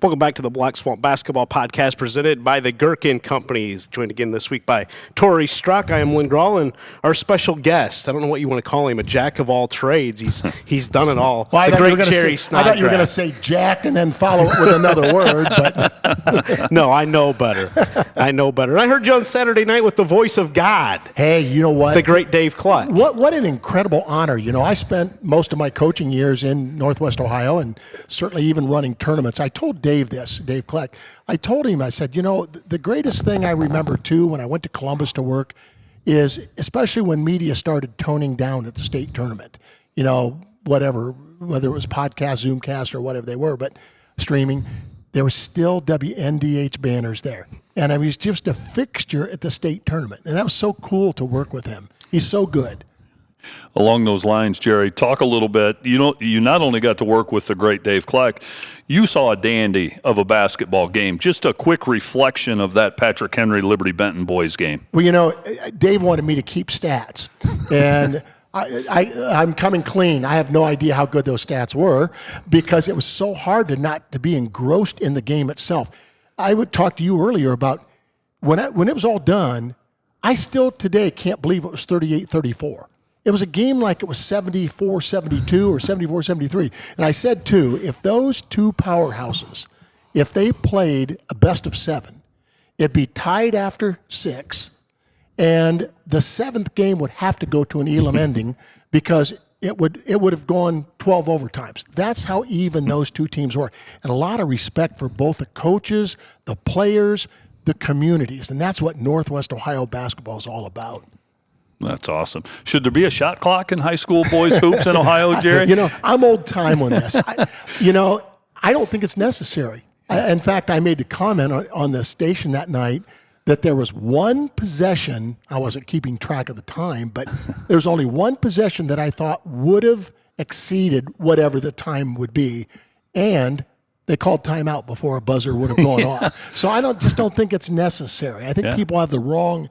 Welcome back to the Black Swamp Basketball Podcast presented by the Gerken Companies. Joined again this week by Tory, Strock. I am Lynn, Groll, and our special guest. I don't know what you want to call him, a jack of all trades. He's done it all. Well, the great Jerry Snodgrass. I thought you were going to say Jack and then follow it with another word. But no, I know better. I heard you on Saturday night with the voice of God. Hey, you know what? The great Dave Cluck. What an incredible honor. You know, I spent most of my coaching years in Northwest Ohio and certainly even running tournaments. I told Dave Cluck, I told him, I said, you know, the greatest thing I remember, too, when I went to Columbus to work is, especially when media started toning down at the state tournament, you know, whether it was podcast, Zoomcast, or whatever they were, but streaming, there was still WNDH banners there. And I was just a fixture at the state tournament. And that was so cool to work with him. He's so good. Along those lines, Jerry, talk a little bit. You know, you not only got to work with the great Dave Cluck, you saw a dandy of a basketball game. Just a quick reflection of that Patrick Henry Liberty Benton boys game. Well, you know, Dave wanted me to keep stats, and I'm coming clean. I have no idea how good those stats were because it was so hard to be engrossed in the game itself. I would talk to you earlier about when it was all done, I still today can't believe it was 38-34. It was a game like it was 74-72 or 74-73. And I said, too, if those two powerhouses, if they played a best of 7, it'd be tied after 6, and the 7th game would have to go to an Elam ending because it would have gone 12 overtimes. That's how even those two teams were. And a lot of respect for both the coaches, the players, the communities. And that's what Northwest Ohio basketball is all about. That's awesome. Should there be a shot clock in high school boys hoops in Ohio, Jerry? You know, I'm old time on this. I don't think it's necessary. In fact, I made a comment on the station that night that there was one possession. I wasn't keeping track of the time, but there was only one possession that I thought would have exceeded whatever the time would be, and they called timeout before a buzzer would have gone off. So I just don't think it's necessary. I think people have the wrong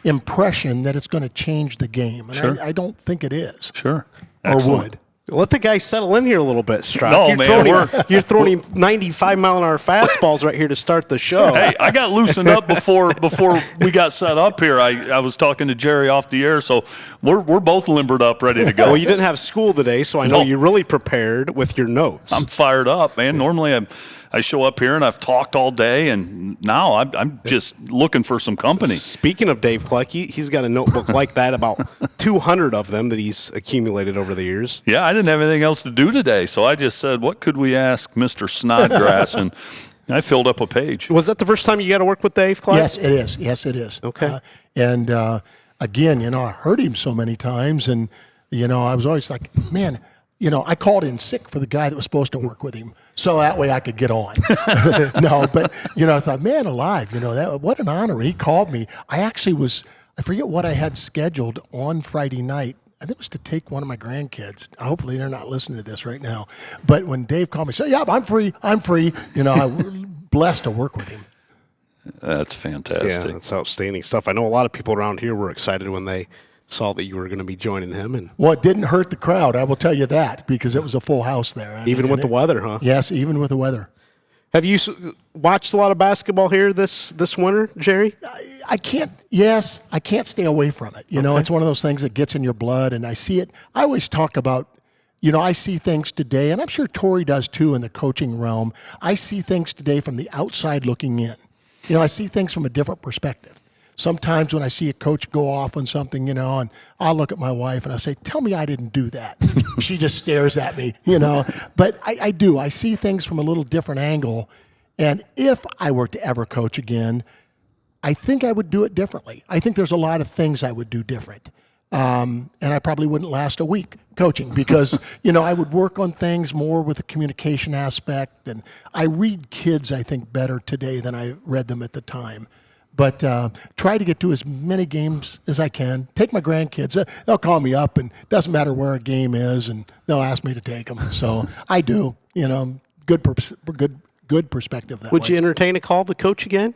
impression that it's going to change the game. And sure. I don't think it is. Sure. Or would. Let the guy settle in here a little bit, Strock. No, you're throwing him 95-mile-an-hour fastballs right here to start the show. Hey, I got loosened up before we got set up here. I was talking to Jerry off the air, so we're both limbered up, ready to go. Well, you didn't have school today, so I know you really prepared with your notes. I'm fired up, man. Normally I show up here and I've talked all day, and now I'm just looking for some company. Speaking of Dave Cluck, he's got a notebook like that, about 200 of them that he's accumulated over the years. Yeah, I didn't have anything else to do today, so I just said, what could we ask Mr. Snodgrass? And I filled up a page. Was that the first time you got to work with Dave Cluck? Yes, it is. Yes, it is. Okay. Again, you know, I heard him so many times, and, you know, I was always like, man, you know, I called in sick for the guy that was supposed to work with him, so that way I could get on. No, but, you know, I thought, man alive, you know, what an honor. He called me. I forget what I had scheduled on Friday night. I think it was to take one of my grandkids. Hopefully they're not listening to this right now. But when Dave called me, said, yeah, I'm free. You know, I'm blessed to work with him. That's fantastic. Yeah, that's outstanding stuff. I know a lot of people around here were excited when they saw that you were going to be joining him. Well, it didn't hurt the crowd, I will tell you that, because it was a full house there. Even with the weather, huh? Yes, even with the weather. Have you watched a lot of basketball here this winter, Jerry? I can't stay away from it. You know, it's one of those things that gets in your blood, and I see it. I always talk about, you know, I see things today, and I'm sure Tory does too in the coaching realm. I see things today from the outside looking in. You know, I see things from a different perspective. Sometimes when I see a coach go off on something, you know, and I'll look at my wife and I say, tell me I didn't do that. She just stares at me, you know. But I do. I see things from a little different angle. And if I were to ever coach again, I think I would do it differently. I think there's a lot of things I would do different. And I probably wouldn't last a week coaching because, you know, I would work on things more with the communication aspect. And I read kids, I think, better today than I read them at the time. But try to get to as many games as I can. Take my grandkids. They'll call me up, and it doesn't matter where a game is, and they'll ask me to take them. So I do. You know, good perspective that way. Would you entertain a call to coach again?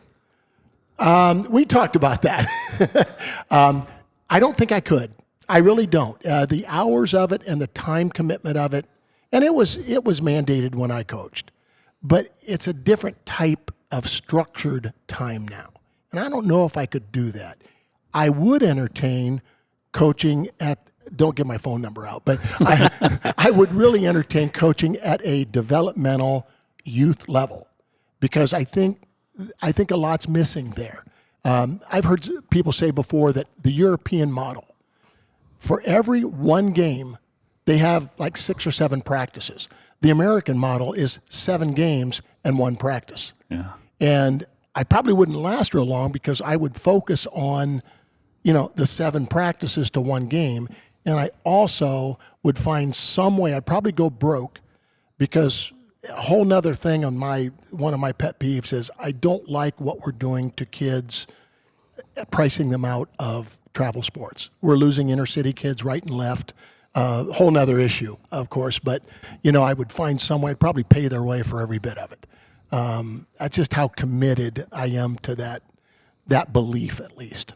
We talked about that. I don't think I could. I really don't. The hours of it and the time commitment of it, and it was mandated when I coached. but it's a different type of structured time now. And I don't know if I could do that. I would entertain coaching at, don't give my phone number out, but I would really entertain coaching at a developmental youth level, because I think a lot's missing there. I've heard people say before that the European model, for every one game, they have like 6 or 7 practices. The American model is 7 games and 1 practice. Yeah. And I probably wouldn't last real long because I would focus on, the 7 practices to 1 game. And I also would find some way, I'd probably go broke, because a whole nother thing on one of my pet peeves is I don't like what we're doing to kids, pricing them out of travel sports. We're losing inner city kids right and left. Whole nother issue, of course, but I would find some way, I'd probably pay their way for every bit of it. That's just how committed I am to that belief, at least.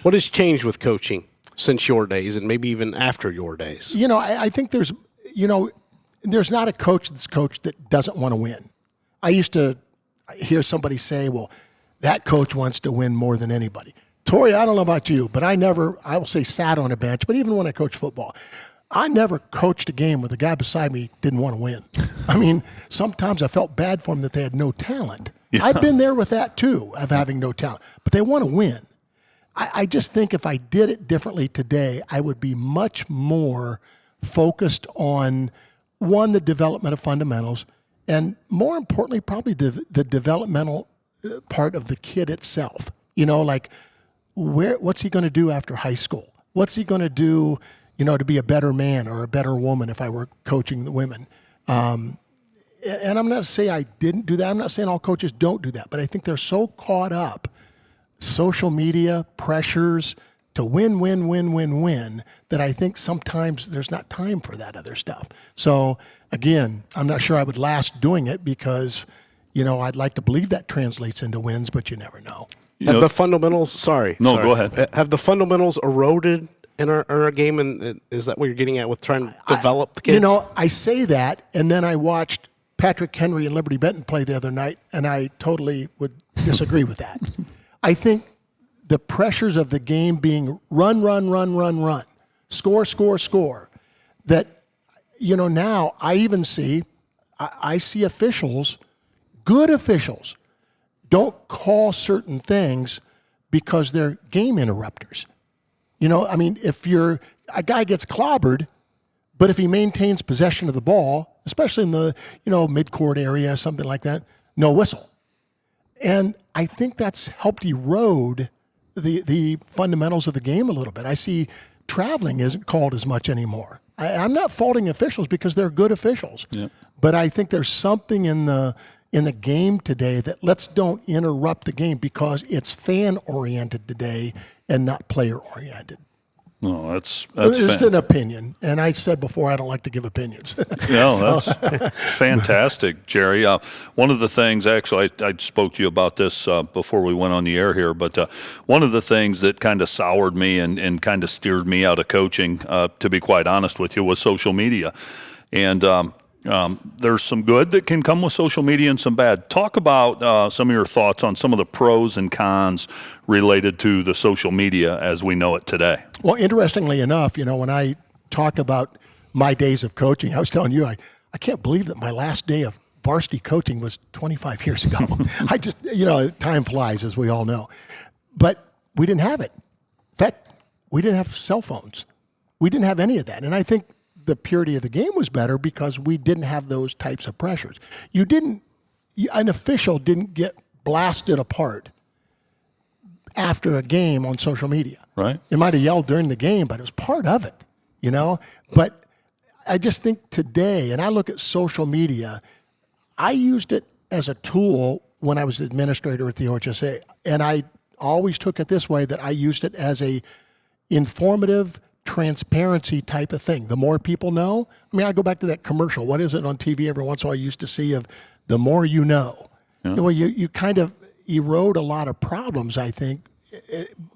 What has changed with coaching since your days, and maybe even after your days? I think there's not a coach that's coached that doesn't want to win. I used to hear somebody say, well, that coach wants to win more than anybody. Tory, I don't know about you, but I will say sat on a bench, but even when I coached football, I never coached a game where the guy beside me didn't want to win. I mean, sometimes I felt bad for them that they had no talent. Yeah. I've been there with that too, of having no talent, but they want to win. I just think if I did it differently today, I would be much more focused on, one, the development of fundamentals, and more importantly, probably the developmental part of the kid itself. Like what's he going to do after high school? What's he going to do, to be a better man or a better woman if I were coaching the women? And I'm not saying I didn't do that. I'm not saying all coaches don't do that, but I think they're so caught up, social media, pressures to win, that I think sometimes there's not time for that other stuff. So again, I'm not sure I would last doing it because, I'd like to believe that translates into wins, but you never know. Have the fundamentals, go ahead. Have the fundamentals eroded in our game, and is that what you're getting at with trying to develop the kids? I say that, and then I watched Patrick Henry and Liberty Benton play the other night, and I totally would disagree with that. I think the pressures of the game being run, score, that, now I even see, I see officials, good officials, don't call certain things because they're game interrupters. If a guy gets clobbered, but if he maintains possession of the ball, especially in the, midcourt area, something like that, no whistle. And I think that's helped erode the fundamentals of the game a little bit. I see traveling isn't called as much anymore. I'm not faulting officials because they're good officials. Yeah. But I think there's something in the game today that let's don't interrupt the game because it's fan-oriented today and not player-oriented. No, that's just an opinion, and I said before I don't like to give opinions. No, that's fantastic, Jerry. One of the things, actually, I spoke to you about this before we went on the air here, but one of the things that kind of soured me and kind of steered me out of coaching, to be quite honest with you, was social media. And there's some good that can come with social media and some bad. Talk about some of your thoughts on some of the pros and cons related to the social media as we know it today. Well, interestingly enough, when I talk about my days of coaching, I was telling you, I can't believe that my last day of varsity coaching was 25 years ago. I just, time flies, as we all know. But we didn't have it. In fact, we didn't have cell phones. We didn't have any of that. And I think the purity of the game was better because we didn't have those types of pressures. An official didn't get blasted apart after a game on social media. Right. They might have yelled during the game, but it was part of it, But I just think today, and I look at social media, I used it as a tool when I was administrator at the OHSA, and I always took it this way, that I used it as a informative transparency type of thing. The more people know, I go back to that commercial. What is it on TV every once in a while I used to see of the more you know? Yeah. Well, you kind of erode a lot of problems, I think,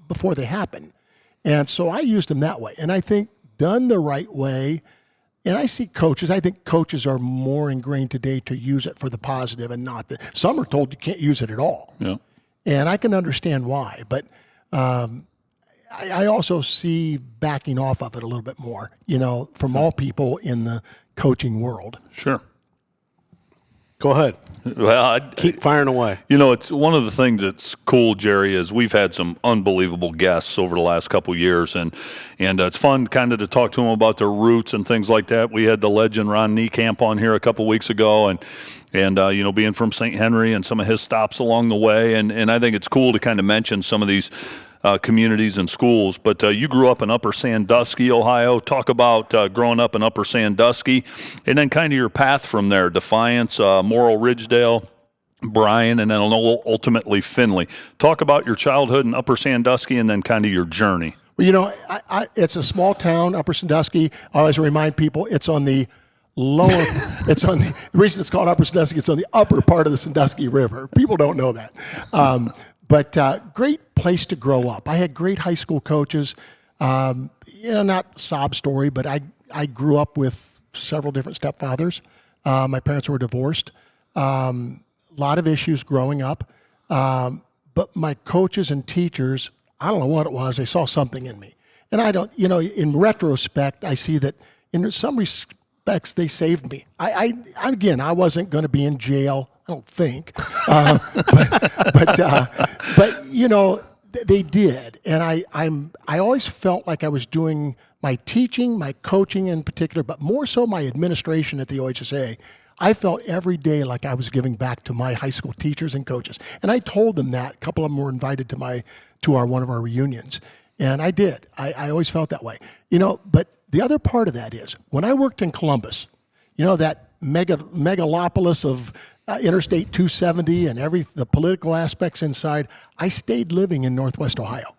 before they happen. And so I used them that way. And I think done the right way, And I see coaches, I think coaches are more ingrained today to use it for the positive and not the, some are told you can't use it at all. Yeah. And I can understand why, but I also see backing off of it a little bit more, from all people in the coaching world. Sure. Go ahead. Well, Keep firing away. It's one of the things that's cool, Jerry, is we've had some unbelievable guests over the last couple of years, and it's fun kind of to talk to them about their roots and things like that. We had the legend Ron Niekamp on here a couple of weeks ago, and being from St. Henry and some of his stops along the way, and I think it's cool to kind of mention some of these communities and schools. But you grew up in Upper Sandusky, Ohio. Talk about growing up in Upper Sandusky, and then kind of your path from there: Defiance, Morrill Ridgedale, Bryan, and then ultimately Findlay. Talk about your childhood in Upper Sandusky, and then kind of your journey. Well, it's a small town, Upper Sandusky. I always remind people it's on the lower. The reason it's called Upper Sandusky. It's on the upper part of the Sandusky River. People don't know that. But great place to grow up. I had great high school coaches. Not sob story, but I grew up with several different stepfathers. My parents were divorced. A lot of issues growing up. But my coaches and teachers, I don't know what it was, they saw something in me. And I don't, in retrospect, I see that in some respects they saved me. I wasn't going to be in jail. I don't think, but they did, and I always felt like I was doing my teaching, my coaching in particular, but more so my administration at the OHSA. I felt every day like I was giving back to my high school teachers and coaches, and I told them that. A couple of them were invited to one of our reunions, and I did. I always felt that way, But the other part of that is when I worked in Columbus, that megalopolis of Interstate 270 and the political aspects inside, I stayed living in Northwest Ohio.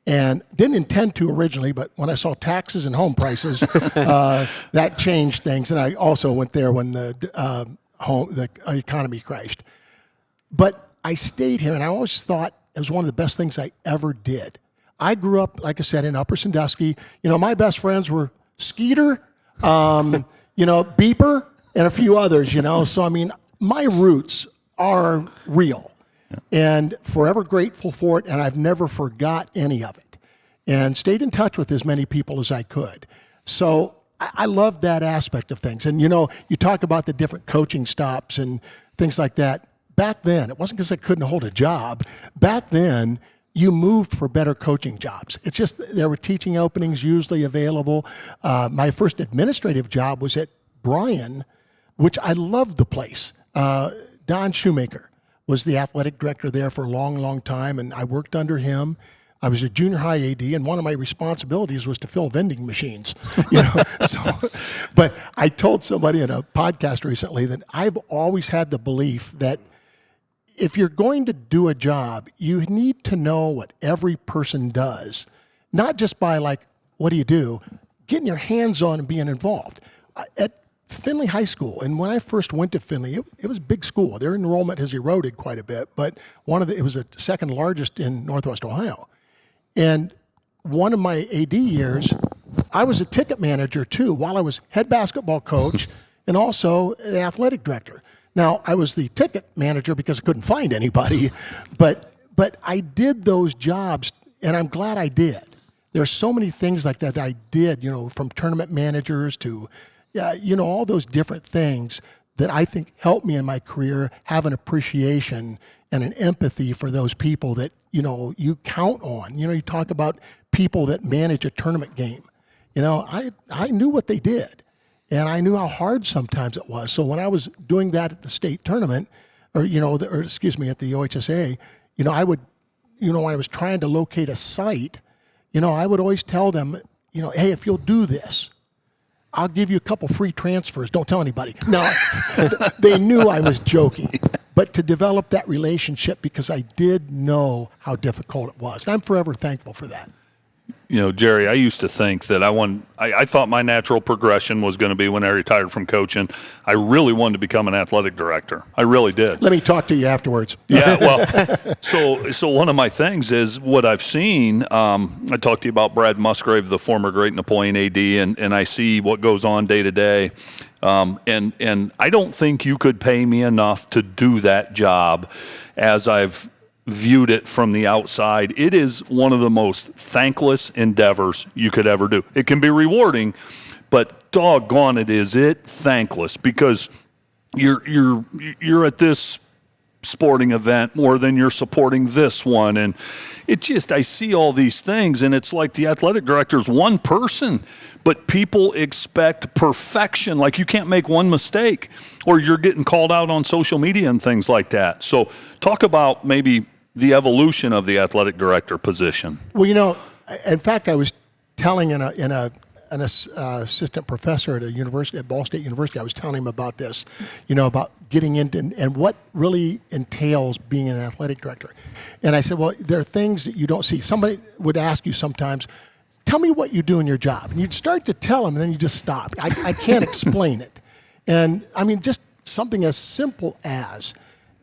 And didn't intend to originally, but when I saw taxes and home prices, that changed things. And I also went there when the economy crashed. But I stayed here, and I always thought it was one of the best things I ever did. I grew up, like I said, in Upper Sandusky. My best friends were Skeeter, Beeper, and a few others, So, my roots are real, and forever grateful for it, and I've never forgot any of it, and stayed in touch with as many people as I could. So I love that aspect of things. And, you talk about the different coaching stops and things like that. Back then, it wasn't because I couldn't hold a job. Back then, you moved for better coaching jobs. It's just there were teaching openings usually available. My first administrative job was at Bryan, which I loved the place. Don Shoemaker was the athletic director there for a long, long time, and I worked under him. I was a junior high AD, and one of my responsibilities was to fill vending machines. But I told somebody in a podcast recently that I've always had the belief that if you're going to do a job, you need to know what every person does, not just by what do you do, getting your hands on and being involved. At Findlay High School, and when I first went to Findlay, it was a big school. Their enrollment has eroded quite a bit, but it was the second largest in Northwest Ohio. And one of my AD years, I was a ticket manager too, while I was head basketball coach and also the athletic director. Now, I was the ticket manager because I couldn't find anybody, but I did those jobs, and I'm glad I did. There's so many things like that I did, from tournament managers to all those different things that I think helped me in my career have an appreciation and an empathy for those people that, you count on. You talk about people that manage a tournament game. I knew what they did, and I knew how hard sometimes it was. So when I was doing that at the state tournament, at the OHSA, I would, when I was trying to locate a site, I would always tell them, hey, if you'll do this, I'll give you a couple free transfers. Don't tell anybody. Now, they knew I was joking. But to develop that relationship, because I did know how difficult it was. And I'm forever thankful for that. Jerry, I used to think that I thought my natural progression was going to be when I retired from coaching. I really wanted to become an athletic director. I really did. Let me talk to you afterwards. Yeah, well, so one of my things is what I've seen. I talked to you about Brad Musgrave, the former great Napoleon AD, and I see what goes on day to day. And I don't think you could pay me enough to do that job as I've viewed it from the outside. It is one of the most thankless endeavors you could ever do. It can be rewarding, but doggone it thankless, because you're at this sporting event more than you're supporting this one, and I see all these things, and it's like the athletic director is one person, but people expect perfection. Like, you can't make one mistake, or you're getting called out on social media and things like that. So talk about maybe the evolution of the athletic director position. Well, in fact, I was telling an assistant professor at a university, at Ball State University, I was telling him about this, about getting into and what really entails being an athletic director. And I said, well, there are things that you don't see. Somebody would ask you sometimes, tell me what you do in your job. And you'd start to tell them, and then you just stop. I can't explain it. And I mean, just something as simple as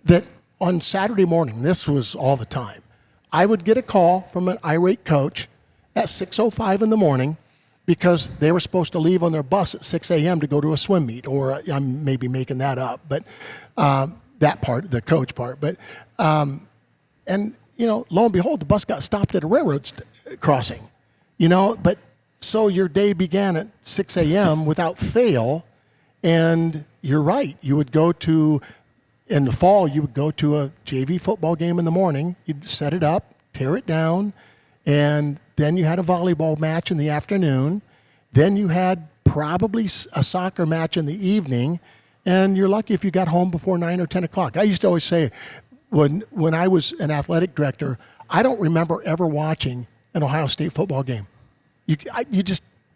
that. On Saturday morning, this was all the time, I would get a call from an irate coach at 6:05 in the morning because they were supposed to leave on their bus at 6 a.m. to go to a swim meet, or I'm maybe making that up, but that part, the coach part. But, lo and behold, the bus got stopped at a railroad crossing, but so your day began at 6 a.m. without fail, and you're right, you would go to, in the fall, you would go to a JV football game in the morning. You'd set it up, tear it down, and then you had a volleyball match in the afternoon. Then you had probably a soccer match in the evening, and you're lucky if you got home before 9 or 10 o'clock. I used to always say, when I was an athletic director, I don't remember ever watching an Ohio State football game.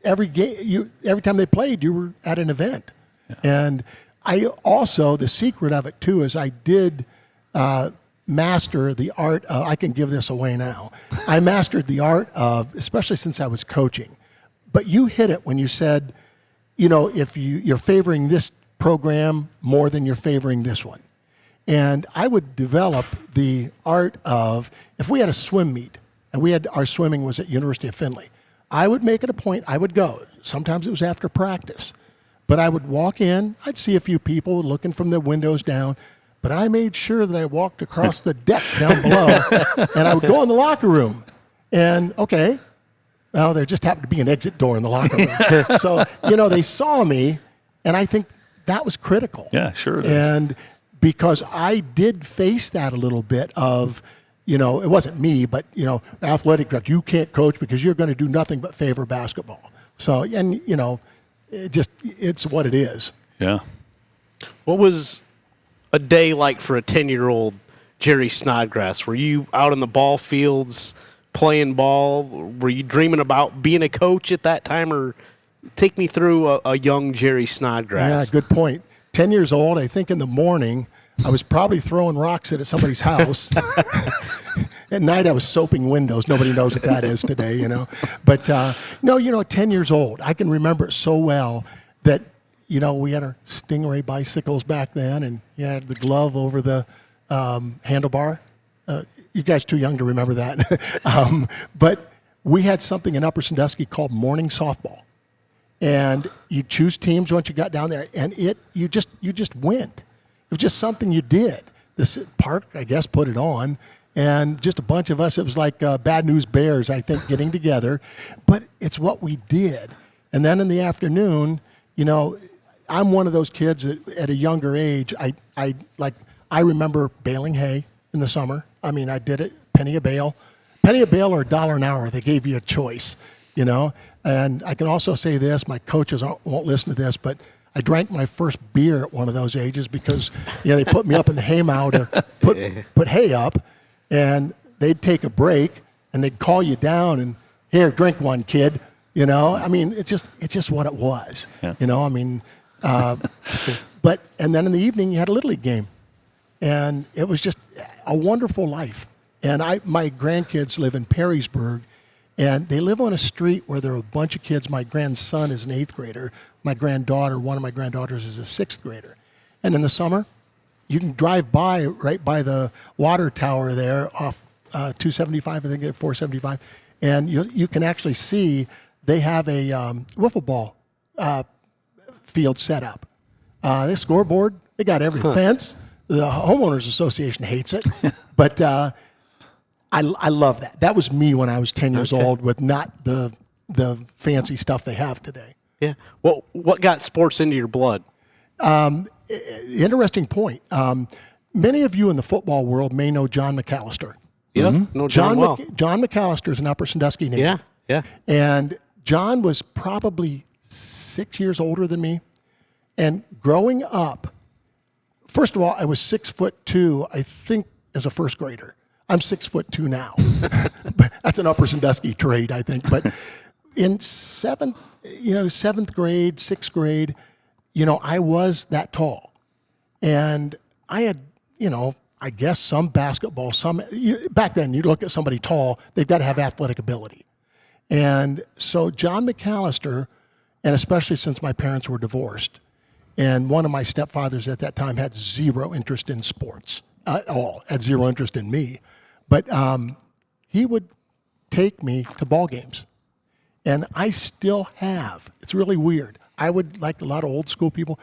Every time they played, you were at an event. Yeah. And I also, the secret of it too, is I did master the art of, I can give this away now. I mastered the art of, especially since I was coaching. But you hit it when you said, if you're favoring this program more than you're favoring this one. And I would develop the art of, if we had a swim meet, and our swimming was at University of Findlay, I would make it a point, I would go. Sometimes it was after practice. But I would walk in, I'd see a few people looking from the windows down, but I made sure that I walked across the deck down below, and I would go in the locker room. And, okay, well, there just happened to be an exit door in the locker room. So, they saw me, and I think that was critical. Yeah, sure it is. And because I did face that a little bit of, it wasn't me, but, athletic director, you can't coach because you're going to do nothing but favor basketball. So, and, it's what it is. Yeah. What was a day like for a 10-year-old Jerry Snodgrass? Were you out in the ball fields playing ball? Were you dreaming about being a coach at that time? Or take me through a young Jerry Snodgrass. Yeah, good point. 10 years old, I think in the morning, I was probably throwing rocks at somebody's house. At night, I was soaping windows. Nobody knows what that is today, But, 10 years old. I can remember it so well that, we had our Stingray bicycles back then, and you had the glove over the handlebar. You guys are too young to remember that. But we had something in Upper Sandusky called morning softball. And you choose teams once you got down there, and you just went. It was just something you did. This park, I guess, put it on. And just a bunch of us, it was like Bad News Bears, I think, getting together. But it's what we did. And then in the afternoon, I'm one of those kids that at a younger age, I remember baling hay in the summer. I mean, I did it, penny a bale or $1 an hour. They gave you a choice, And I can also say this, my coaches won't listen to this, but I drank my first beer at one of those ages because, they put me up in the haymow to put hay up. And they'd take a break, and they'd call you down and, here, drink one, kid. I mean, it's just what it was. Yeah. But then in the evening, you had a Little League game. And it was just a wonderful life. And my grandkids live in Perrysburg, And they live on a street where there are a bunch of kids. My grandson is an 8th grader. My granddaughter, one of my granddaughters, is a 6th grader. And in the summer, you can drive by right by the water tower there off 275, I think, at 475, and you can actually see they have a wiffle ball field set up. Their scoreboard, they got every fence. The homeowners association hates it, but I love that. That was me when I was 10 years old, with not the fancy stuff they have today. Yeah. Well, what got sports into your blood? Interesting point. Many of you in the football world may know John McAllister. Yeah, no, John well. John McAllister is an Upper Sandusky native. Yeah. And John was probably 6 years older than me. And growing up, first of all, I was 6'2", I think, as a first grader. I'm 6'2" now. But that's an Upper Sandusky trait, I think. But in seventh grade, 6th grade, I was that tall. And I had, I guess some basketball, back then you'd look at somebody tall, they've got to have athletic ability. And so John McAllister, and especially since my parents were divorced, and one of my stepfathers at that time had zero interest in sports at all, had zero interest in me. But he would take me to ball games. And I still have. It's really weird. I would, like a lot of old school people,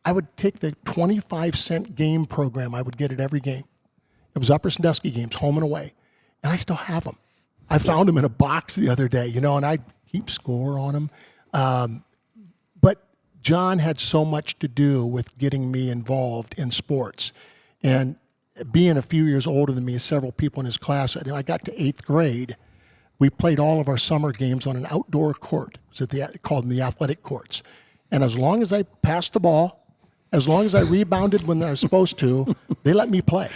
I would take the 25-cent game program I would get at every game. It was Upper Sandusky games, home and away. And I still have them. I found them in a box the other day, and I'd keep score on them. But John had so much to do with getting me involved in sports. And being a few years older than me, several people in his class, I got to 8th grade, we played all of our summer games on an outdoor court. It was called the athletic courts. And as long as I passed the ball, as long as I rebounded when I was supposed to, they let me play.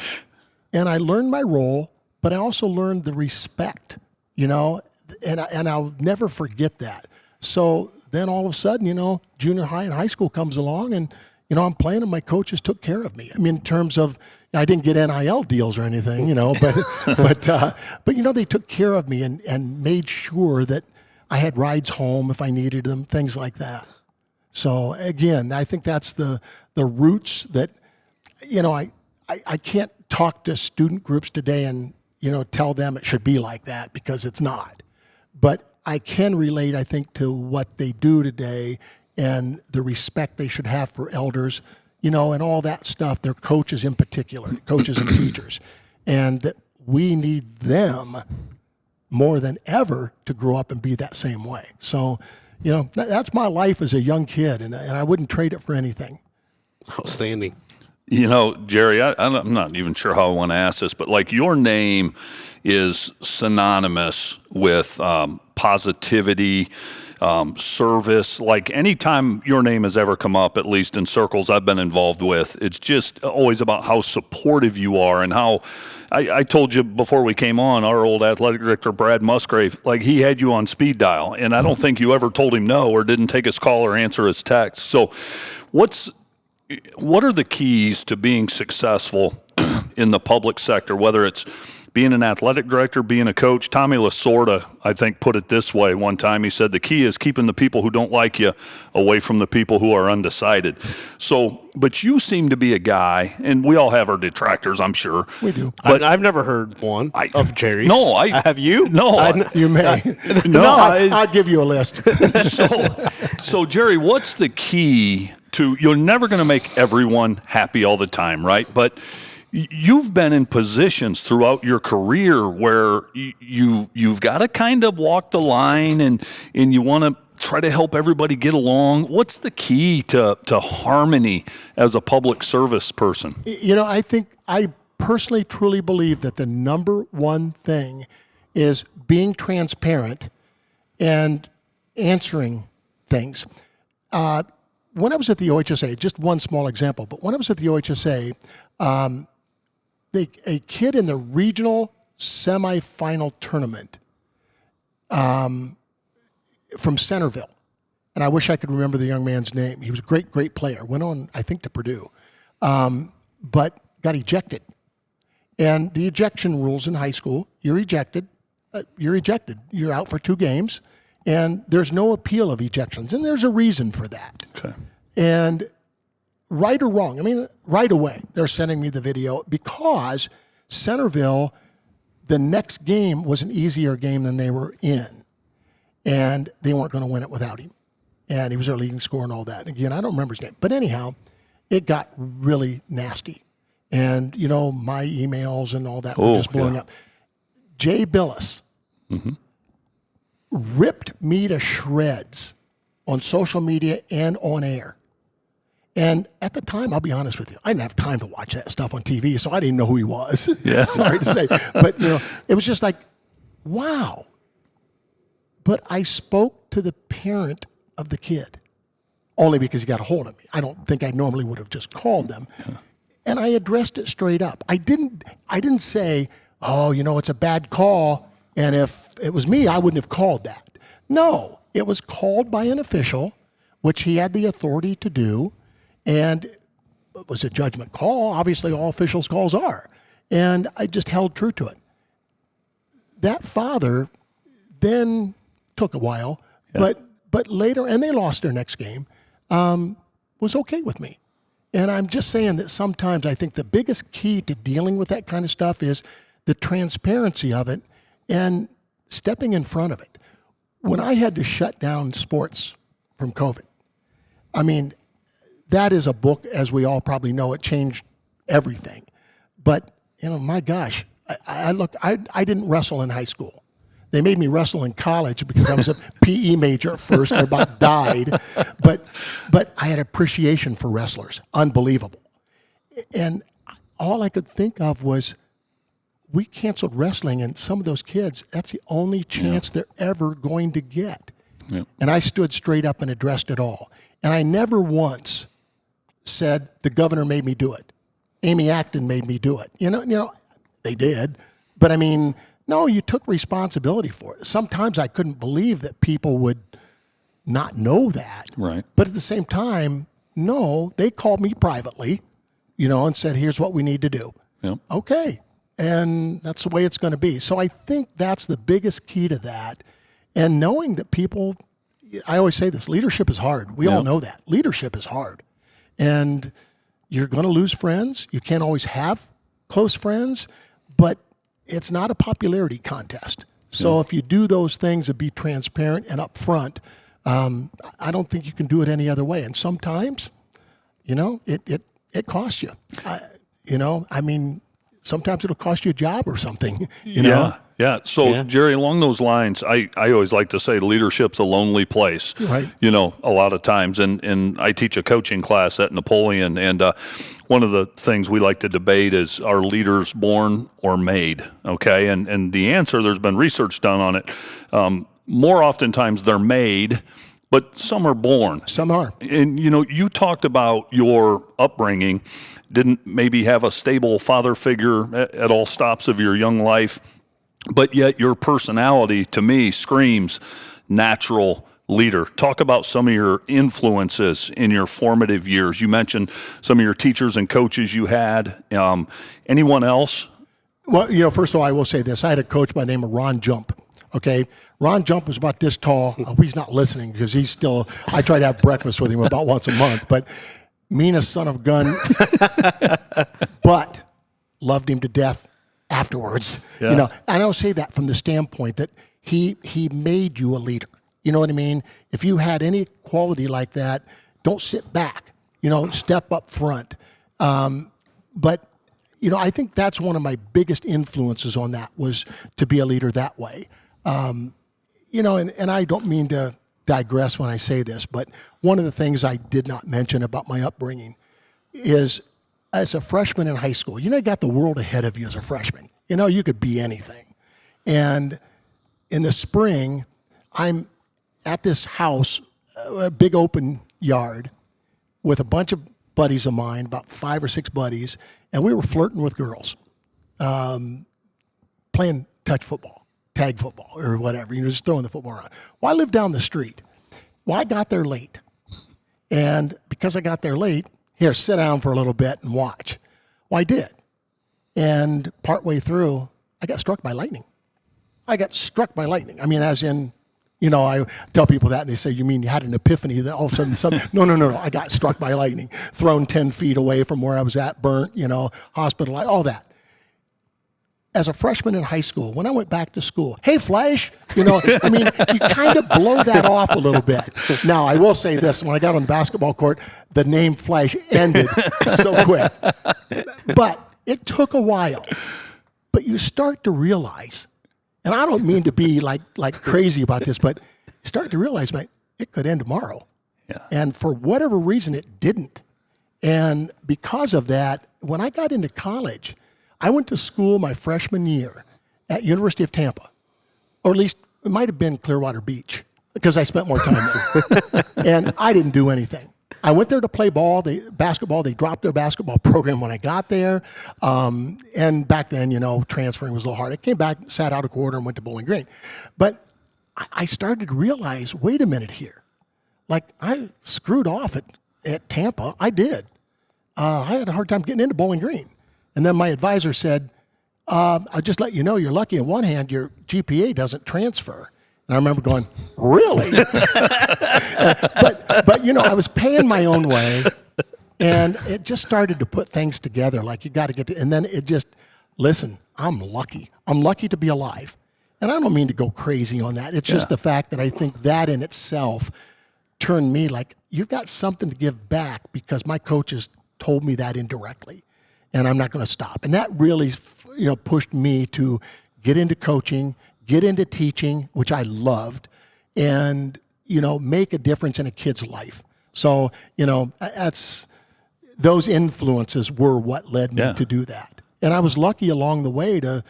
And I learned my role, but I also learned the respect, and I'll never forget that. So then all of a sudden, junior high and high school comes along, and, I'm playing, and my coaches took care of me. I mean, in terms of, I didn't get NIL deals or anything, but they took care of me and made sure that I had rides home if I needed them, things like that. So again, I think that's the roots that, I can't talk to student groups today and, tell them it should be like that, because it's not. But I can relate, I think, to what they do today and the respect they should have for elders, and all that stuff, their coaches in particular, coaches and teachers. And that we need them more than ever to grow up and be that same way. So, that's my life as a young kid, and I wouldn't trade it for anything. Outstanding. Jerry, I'm not even sure how I want to ask this, but your name is synonymous with positivity, service. Anytime your name has ever come up, at least in circles I've been involved with, it's just always about how supportive you are, and how I told you before we came on, our old athletic director, Brad Musgrave, he had you on speed dial, and I don't think you ever told him no or didn't take his call or answer his text. So what are the keys to being successful in the public sector, whether it's being an athletic director, being a coach? Tommy Lasorda, I think, put it this way one time. He said, the key is keeping the people who don't like you away from the people who are undecided. So, but you seem to be a guy, and we all have our detractors, I'm sure. We do. But I've never heard one of Jerry's. No, have you? No. You may. No. I'll give you a list. So, Jerry, what's the key to, you're never going to make everyone happy all the time, right? But you've been in positions throughout your career where you've got to kind of walk the line, and you want to try to help everybody get along. What's the key to harmony as a public service person? I think I personally truly believe that the number one thing is being transparent and answering things. When I was at the OHSA, just one small example, but when I was at the OHSA, a kid in the regional semifinal tournament from Centerville, and I wish I could remember the young man's name. He was a great, great player. Went on, I think, to Purdue, but got ejected. And the ejection rules in high school, you're ejected, you're ejected. You're out for 2 games, and there's no appeal of ejections, and there's a reason for that. Okay. And right or wrong, I mean, right away, they're sending me the video because Centerville, the next game was an easier game than they were in, and they weren't going to win it without him. And he was their leading scorer and all that. And again, I don't remember his name. But anyhow, it got really nasty. And, my emails and all that were just blowing up. Jay Billis ripped me to shreds on social media and on air. And at the time, I'll be honest with you, I didn't have time to watch that stuff on TV, so I didn't know who he was. Yeah. Sorry to say. But, it was just like, wow. But I spoke to the parent of the kid, only because he got a hold of me. I don't think I normally would have just called them. Yeah. And I addressed it straight up. I didn't say, oh, it's a bad call, and if it was me, I wouldn't have called that. No, it was called by an official, which he had the authority to do, and it was a judgment call. Obviously, all officials' calls are. And I just held true to it. That father then took a while, but later, and they lost their next game, was okay with me. And I'm just saying that sometimes I think the biggest key to dealing with that kind of stuff is the transparency of it and stepping in front of it. When I had to shut down sports from COVID, I mean, that is a book, as we all probably know, it changed everything. But, my gosh, I didn't wrestle in high school. They made me wrestle in college because I was a PE major at first and about died. But I had appreciation for wrestlers. Unbelievable. And all I could think of was we canceled wrestling, and some of those kids, that's the only chance they're ever going to get. Yeah. And I stood straight up and addressed it all. And I never once said the governor made me do it. Amy Acton made me do it. They did. But I mean, no, you took responsibility for it. Sometimes I couldn't believe that people would not know that. Right. But at the same time, no, they called me privately, and said, here's what we need to do. Yep. Okay. And that's the way it's going to be. So I think that's the biggest key to that. And knowing that people, I always say this, leadership is hard. We all know that. Leadership is hard. And you're going to lose friends. You can't always have close friends, but it's not a popularity contest. So if you do those things and be transparent and upfront, I don't think you can do it any other way. And sometimes, it costs you. Sometimes it'll cost you a job or something. Yeah. So, Jerry, along those lines, I always like to say leadership's a lonely place, right. A lot of times. And I teach a coaching class at Napoleon, and one of the things we like to debate is, are leaders born or made? Okay. And the answer, there's been research done on it. More oftentimes they're made, but some are born. Some are. And, you talked about your upbringing, didn't maybe have a stable father figure at all stops of your young life, but yet your personality, to me, screams natural leader. Talk about some of your influences in your formative years. You mentioned some of your teachers and coaches you had. Anyone else? Well, first of all, I will say this. I had a coach by the name of Ron Jump. Okay, Ron Jump was about this tall. He's not listening because I try to have breakfast with him about once a month, but meanest son of a gun, but loved him to death afterwards. Yeah. And I don't say that from the standpoint that he made you a leader. You know what I mean? If you had any quality like that, don't sit back. Step up front. But I think that's one of my biggest influences on that, was to be a leader that way. And I don't mean to digress when I say this, but one of the things I did not mention about my upbringing is, as a freshman in high school, you got the world ahead of you as a freshman. You could be anything. And in the spring, I'm at this house, a big open yard, with a bunch of buddies of mine, about 5 or 6 buddies, and we were flirting with girls, playing touch football, tag football, or whatever, just throwing the football around. Well, I lived down the street. Well, I got there late. And because I got there late, here, sit down for a little bit and watch. Well, I did. And partway through, I got struck by lightning. I got struck by lightning. I mean, as in, I tell people that, and they say, you mean you had an epiphany that all of a sudden, no. I got struck by lightning, thrown 10 feet away from where I was at, burnt, hospitalized, all that. As a freshman in high school, when I went back to school, hey, Flash, you kind of blow that off a little bit. Now, I will say this. When I got on the basketball court, the name Flash ended so quick. But it took a while. But you start to realize, and I don't mean to be like crazy about this, but you start to realize, man, it could end tomorrow. Yeah. And for whatever reason, it didn't. And because of that, when I got into college, I went to school my freshman year at University of Tampa, or at least it might have been Clearwater Beach because I spent more time there. And I didn't do anything. I went there to play basketball. They dropped their basketball program when I got there. And back then, transferring was a little hard. I came back, sat out a quarter, and went to Bowling Green. But I started to realize, wait a minute here. Like, I screwed off at Tampa. I did. I had a hard time getting into Bowling Green. And then my advisor said, I'll just let you know, you're lucky on one hand, your GPA doesn't transfer. And I remember going, really? but I was paying my own way, and it just started to put things together. Like, you got to get to, and then it just, listen, I'm lucky. I'm lucky to be alive. And I don't mean to go crazy on that. It's just the fact that I think that in itself turned me like, you've got something to give back because my coaches told me that indirectly. And I'm not going to stop. And that really, pushed me to get into coaching, get into teaching, which I loved, and, make a difference in a kid's life. So, those influences were what led me to do that. And I was lucky along the way to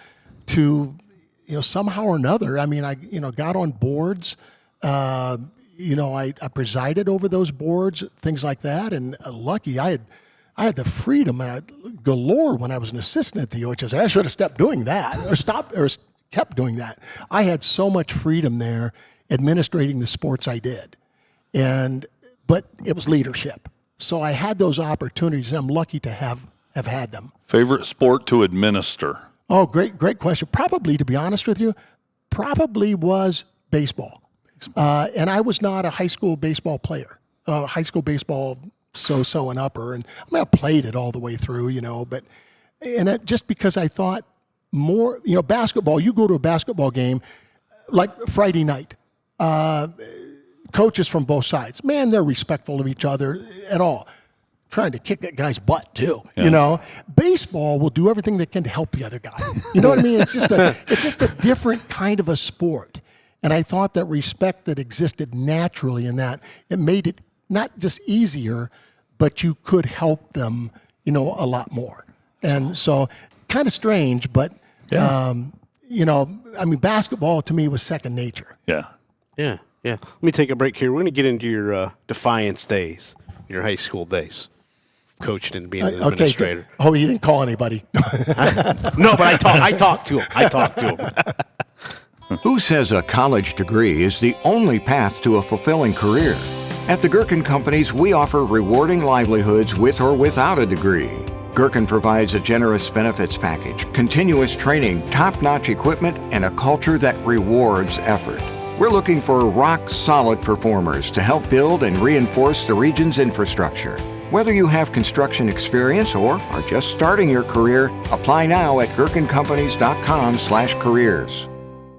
somehow or another. I mean, I got on boards. I presided over those boards, things like that. And lucky, I had the freedom galore when I was an assistant at the OHS. I should have stopped doing that or kept doing that. I had so much freedom there administrating the sports I did. But it was leadership. So I had those opportunities, and I'm lucky to have had them. Favorite sport to administer? Oh, great question. Probably, to be honest with you, was baseball. And I was not a high school baseball player. High school baseball so and upper, and I played it all the way through, just because I thought more, basketball, you go to a basketball game like Friday night, coaches from both sides, man, they're respectful of each other at all, trying to kick that guy's butt too, Baseball will do everything they can to help the other guy. You know what I mean? It's just a different kind of a sport. And I thought that respect that existed naturally in that, it made it not just easier, but you could help them, a lot more. And so kind of strange, but, basketball to me was second nature. Yeah. Let me take a break here. We're going to get into your Defiance days, your high school days, coaching and being an administrator. Oh, you didn't call anybody. No, but I talked to him. Who says a college degree is the only path to a fulfilling career? At the Gerken Companies, we offer rewarding livelihoods with or without a degree. Gerken provides a generous benefits package, continuous training, top-notch equipment, and a culture that rewards effort. We're looking for rock-solid performers to help build and reinforce the region's infrastructure. Whether you have construction experience or are just starting your career, apply now at gerkencompanies.com/careers.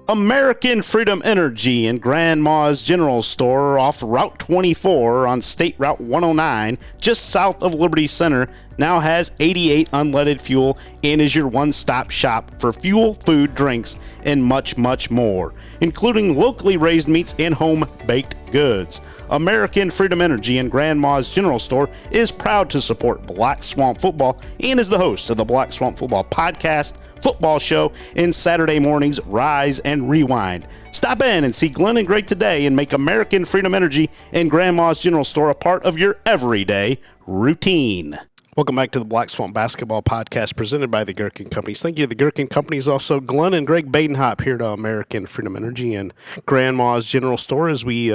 American Freedom Energy and Grandma's General Store off Route 24 on State Route 109, just south of Liberty Center, now has 88 unleaded fuel and is your one-stop shop for fuel, food, drinks, and much, much more, including locally raised meats and home-baked goods. American Freedom Energy and Grandma's General Store is proud to support Black Swamp Football and is the host of the Black Swamp Football podcast, football show, and Saturday mornings Rise and Rewind. Stop in and see Glenn and Greg today and make American Freedom Energy and Grandma's General Store a part of your everyday routine. Welcome back to the Black Swamp Basketball Podcast presented by the Gerken Companies. Thank you to the Gerken Companies. Also, Glenn and Greg Badenhop here to American Freedom Energy and Grandma's General Store as we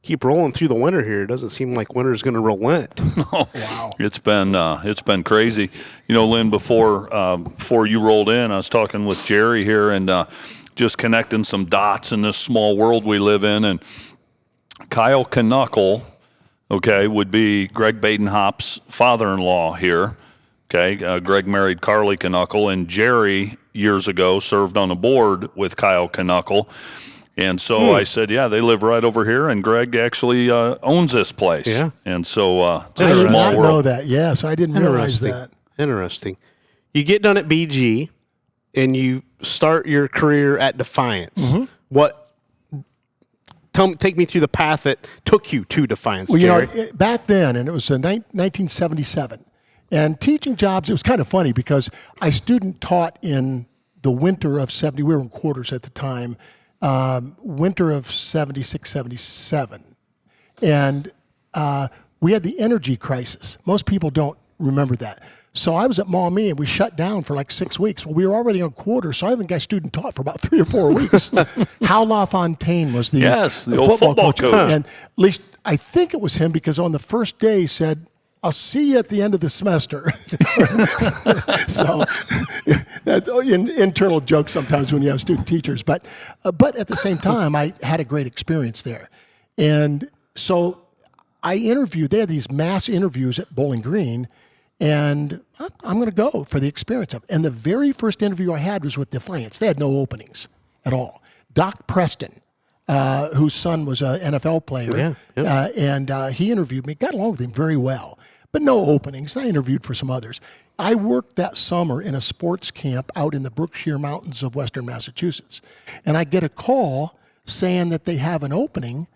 keep rolling through the winter here. It doesn't seem like winter is going to relent. Oh, wow. It's been crazy. Lynn, before you rolled in, I was talking with Jerry here, and just connecting some dots in this small world we live in. And Kyle Knuckle, okay, would be Greg Badenhop's father-in-law here. Okay, Greg married Carly Knuckle, and Jerry years ago served on a board with Kyle Knuckle. And so I said, yeah, they live right over here, and Greg actually owns this place. Yeah. And so it's I a did small not know world. that. Yes, I didn't realize that. Interesting. You get done at BG, and you start your career at Defiance. Take me through the path that took you to Defiance. Well, Jerry. back then, and it was 1977, and teaching jobs, it was kind of funny because I student taught in the winter of 70. We were in quarters at the time. Winter of 76, 77. And we had the energy crisis. Most people don't remember that. So I was at Maumee, and we shut down for like 6 weeks. Well, we were already on quarters, so I think I student taught for about 3 or 4 weeks. Hal LaFontaine was the old football coach. And at least I think it was him, because on the first day he said, "I'll see you at the end of the semester." So that's an internal joke sometimes when you have student teachers. But at the same time, I had a great experience there. And so I interviewed. They had these mass interviews at Bowling Green, and I'm going to go for the experience of it. And the very first interview I had was with Defiance. They had no openings at all. Doc Preston, whose son was an NFL player, and he interviewed me. Got along with him very well, but no openings. I interviewed for some others. I worked that summer in a sports camp out in the Berkshire Mountains of Western Massachusetts, and I get a call saying that they have an opening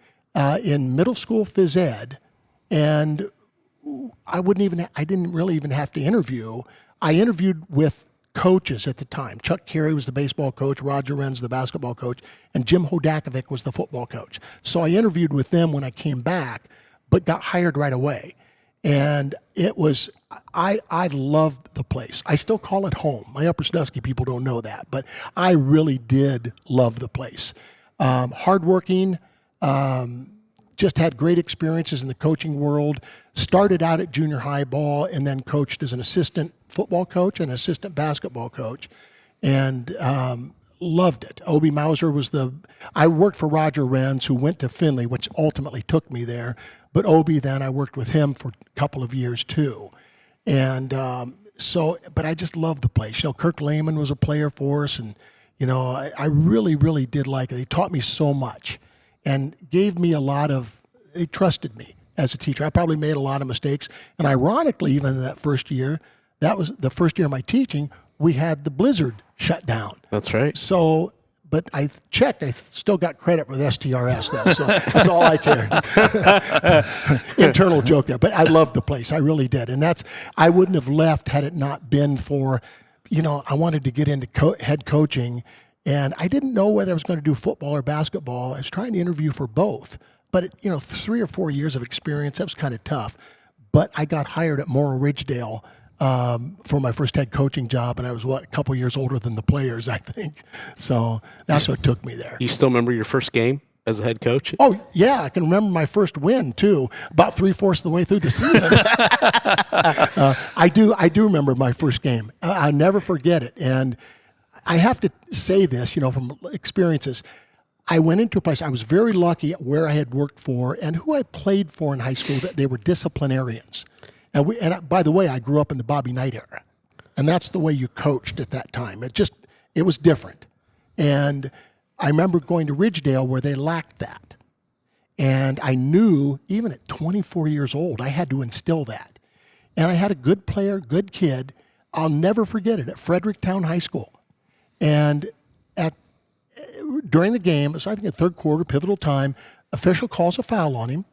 in middle school phys ed, and I didn't really even have to interview. I interviewed with coaches at the time. Chuck Carey was the baseball coach, Roger Wren's the basketball coach, and Jim Hodakovic was the football coach. So I interviewed with them when I came back, but got hired right away. And it was, I loved the place. I still call it home. My Upper Sandusky people don't know that, but I really did love the place. Hardworking, just had great experiences in the coaching world. Started out at junior high ball and then coached as an assistant football coach and assistant basketball coach, and loved it. Obie Mauser was I worked for Roger Wren's, who went to Findlay, which ultimately took me there. But Obie, then I worked with him for a couple of years too. And but I just loved the place. Kirk Lehman was a player for us, and I really, really did like it. They taught me so much and gave me they trusted me as a teacher. I probably made a lot of mistakes. And ironically, even in that first year, that was the first year of my teaching, we had the blizzard shut down. That's right. So, but I checked, I still got credit with STRS though, so that's all I cared. Internal joke there, but I loved the place, I really did. And I wouldn't have left had it not been for, I wanted to get into head coaching, and I didn't know whether I was going to do football or basketball. I was trying to interview for both, but 3 or 4 years of experience, that was kind of tough. But I got hired at Morrow Ridgedale for my first head coaching job, and I was, a couple years older than the players, I think. So that's what took me there. You still remember your first game as a head coach? Oh, yeah, I can remember my first win, too, about 3/4 of the way through the season. I do remember my first game. I'll never forget it. And I have to say this, from experiences. I went into a place, I was very lucky at where I had worked for and who I played for in high school, that they were disciplinarians. And by the way, I grew up in the Bobby Knight era. And that's the way you coached at that time. It was different. And I remember going to Ridgedale where they lacked that. And I knew, even at 24 years old, I had to instill that. And I had a good player, good kid. I'll never forget it, at Fredericktown High School. And during the game, it was, I think, a third quarter, pivotal time, official calls a foul on him,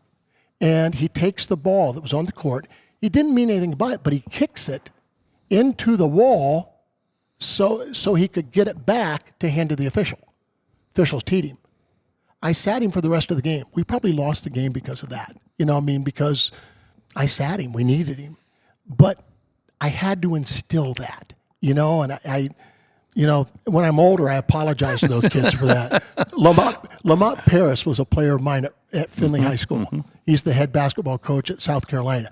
and he takes the ball that was on the court. He didn't mean anything by it, but he kicks it into the wall so he could get it back to hand to the official. Officials teed him. I sat him for the rest of the game. We probably lost the game because of that. Because I sat him. We needed him. But I had to instill that, and I when I'm older, I apologize to those kids for that. Lamont Paris was a player of mine at Findlay High School. Mm-hmm. He's the head basketball coach at South Carolina.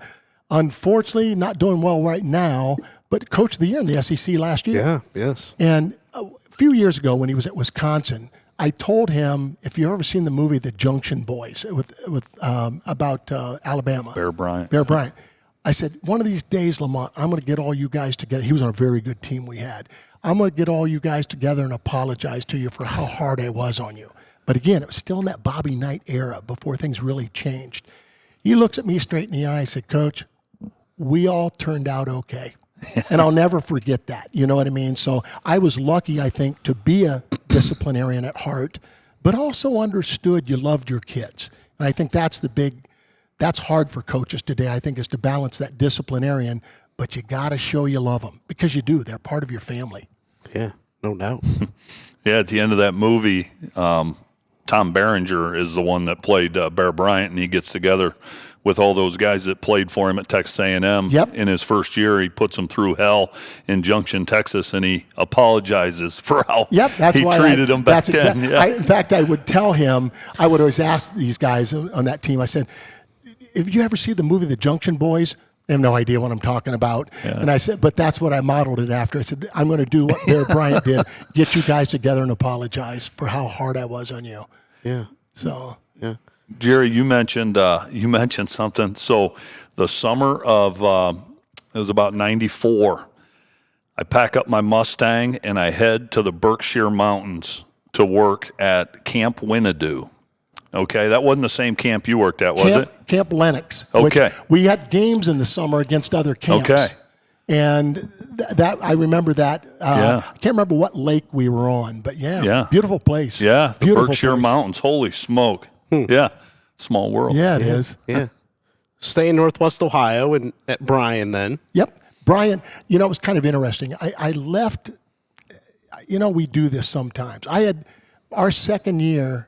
Unfortunately, not doing well right now, but coach of the year in the SEC last year. Yeah, yes. And few years ago when he was at Wisconsin, I told him, if you've ever seen the movie The Junction Boys about Alabama. Bear Bryant. Bear Bryant. I said, one of these days, Lamont, I'm going to get all you guys together. He was on a very good team we had. I'm going to get all you guys together and apologize to you for how hard I was on you. But again, it was still in that Bobby Knight era before things really changed. He looks at me straight in the eye and said, Coach, we all turned out okay. And I'll never forget that. You know what I mean? So I was lucky, I think, to be a disciplinarian at heart, but also understood you loved your kids. And I think that's hard for coaches today, I think, is to balance that disciplinarian, but you got to show you love them because you do. They're part of your family. Yeah, no doubt. Yeah, at the end of that movie, Tom Berenger is the one that played Bear Bryant, and he gets together with all those guys that played for him at Texas A&M. Yep. In his first year. He puts them through hell in Junction, Texas, and he apologizes for how he treated them back then. In fact, I would tell him, I would always ask these guys on that team, I said, if you ever see the movie The Junction Boys, they have no idea what I'm talking about. Yeah. And I said, but that's what I modeled it after. I said, I'm going to do what Bear Bryant did, get you guys together and apologize for how hard I was on you. Yeah. So, yeah. Jerry, you mentioned something. So the summer of it was about 94. I pack up my Mustang and I head to the Berkshire Mountains to work at Camp Winnedu. Okay, that wasn't the same camp you worked at, was it? Camp Lennox. Okay. We had games in the summer against other camps. Okay. And that I remember that. I can't remember what lake we were on, but beautiful place. Yeah, the beautiful Berkshire place. Mountains. Holy smoke. Yeah, small world. Yeah, it is. Yeah. Stay in Northwest Ohio and at Bryan then. Yep. Bryan, it was kind of interesting. I left, we do this sometimes. I had our second or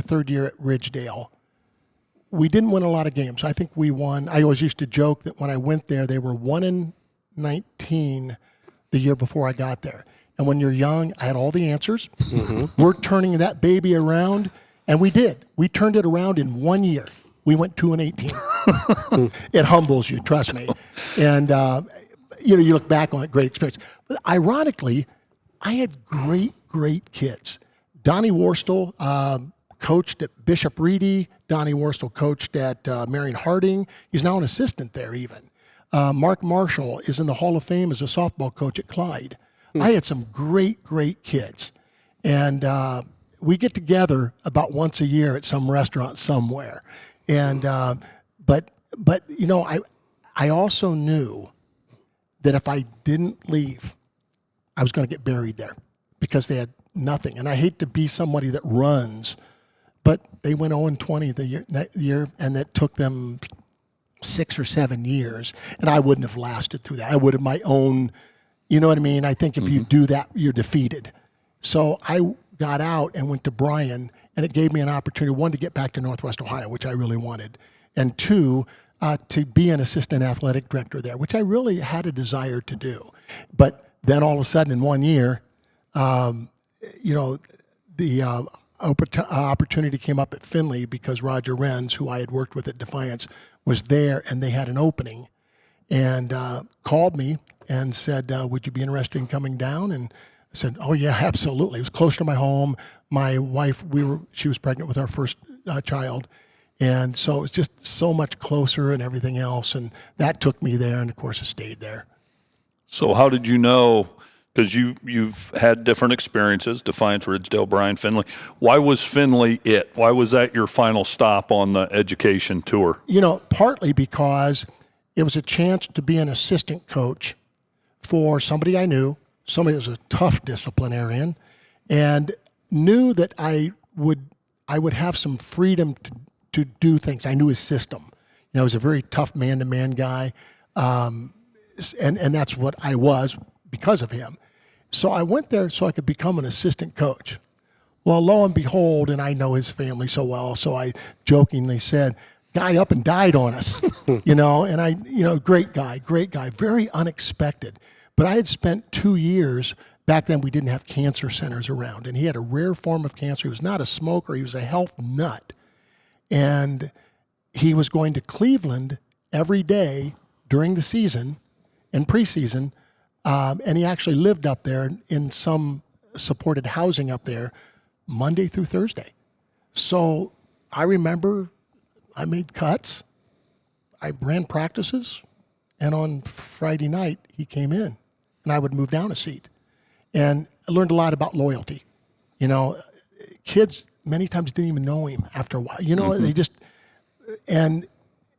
third year at Ridgedale. We didn't win a lot of games. I think we won. I always used to joke that when I went there, they were 1-19 the year before I got there. And when you're young, I had all the answers. Mm-hmm. We're turning that baby around, and we did. We turned it around in 1 year. We went 2-18. It humbles you, trust me. And you look back on it, great experience. But ironically, I had great kids. Donnie Worstel coached at Bishop Reedy. Donnie Worstel coached at Marion Harding. He's now an assistant there even. Mark Marshall is in the Hall of Fame as a softball coach at Clyde. I had some great kids. And we get together about once a year at some restaurant somewhere. And but I also knew that if I didn't leave, I was going to get buried there because they had nothing. And I hate to be somebody that runs, but they went 0-20 that year, and that took them 6 or 7 years. And I wouldn't have lasted through that. I would have my own, you know what I mean? I think if you do that, you're defeated. So I got out and went to Bryan, and it gave me an opportunity, one, to get back to Northwest Ohio, which I really wanted, and two, to be an assistant athletic director there, which I really had a desire to do. But then all of a sudden in 1 year, the opportunity came up at Findlay because Roger Renz, who I had worked with at Defiance, was there, and they had an opening, and called me and said, would you be interested in coming down? And I said, oh, yeah, absolutely. It was close to my home. My wife, she was pregnant with our first child, and so it was just so much closer and everything else, and that took me there, and, of course, I stayed there. So how did you know, because you've had different experiences, Defiance, Ridgedale, Bryan, Findlay. Why was Findlay it? Why was that your final stop on the education tour? Partly because it was a chance to be an assistant coach for somebody I knew, somebody that was a tough disciplinarian, and knew that I would have some freedom to do things. I knew his system. He was a very tough man-to-man guy, and that's what I was because of him. So I went there so I could become an assistant coach. Well, lo and behold, and I know his family so well, so I jokingly said, guy up and died on us, and great guy, very unexpected. But I had spent 2 years, back then we didn't have cancer centers around, and he had a rare form of cancer. He was not a smoker, he was a health nut. And he was going to Cleveland every day during the season and preseason, and he actually lived up there in some supported housing up there Monday through Thursday. So I remember I made cuts, I ran practices, and on Friday night he came in, and I would move down a seat. And I learned a lot about loyalty. You know, kids many times didn't even know him after a while. You know, they just, and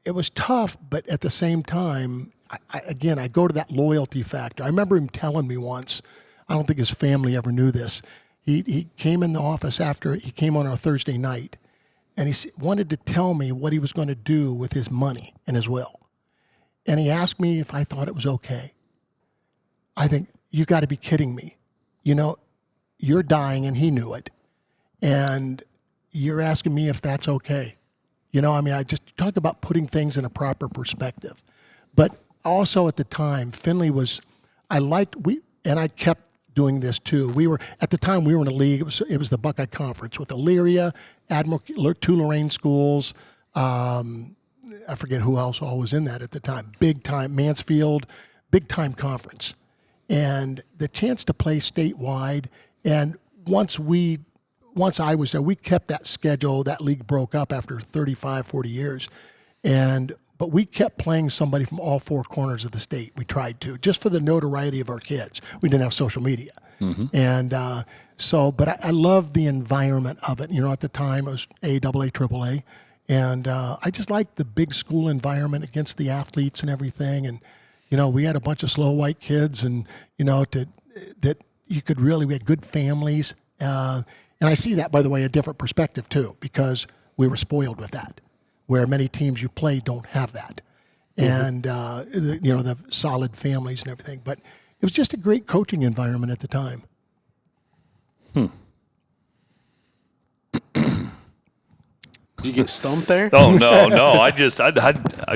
it was tough, but at the same time, I go to that loyalty factor. I remember him telling me once, I don't think his family ever knew this. He came in the office after he came on a Thursday night, and he wanted to tell me what he was going to do with his money and his will. And he asked me if I thought it was okay. I think, you got to be kidding me. You know, you're dying, and he knew it. And you're asking me if that's okay. You know, I mean, I just talk about putting things in a proper perspective. But also at the time, Findlay was, and I kept doing this too. At the time, we were in a league. It was the Buckeye Conference with Elyria, Admiral, 2 Lorraine schools. I forget who else all was in that at the time. Big time, Mansfield, big time conference. And the chance to play statewide. And once I was there, we kept that schedule. That league broke up after 35, 40 years. But we kept playing somebody from all 4 corners of the state. We tried to, just for the notoriety of our kids. We didn't have social media. And but I loved the environment of it. You know, at the time, it was AA, AAA. And I just liked the big school environment against the athletes and everything. And, you know, we had a bunch of slow white kids, and, you know, we had good families. And I see that, by the way, a different perspective too, because we were spoiled with that, where many teams you play don't have that. And, you know, the solid families and everything. But it was just a great coaching environment at the time. Did you get stumped there? Oh, no. I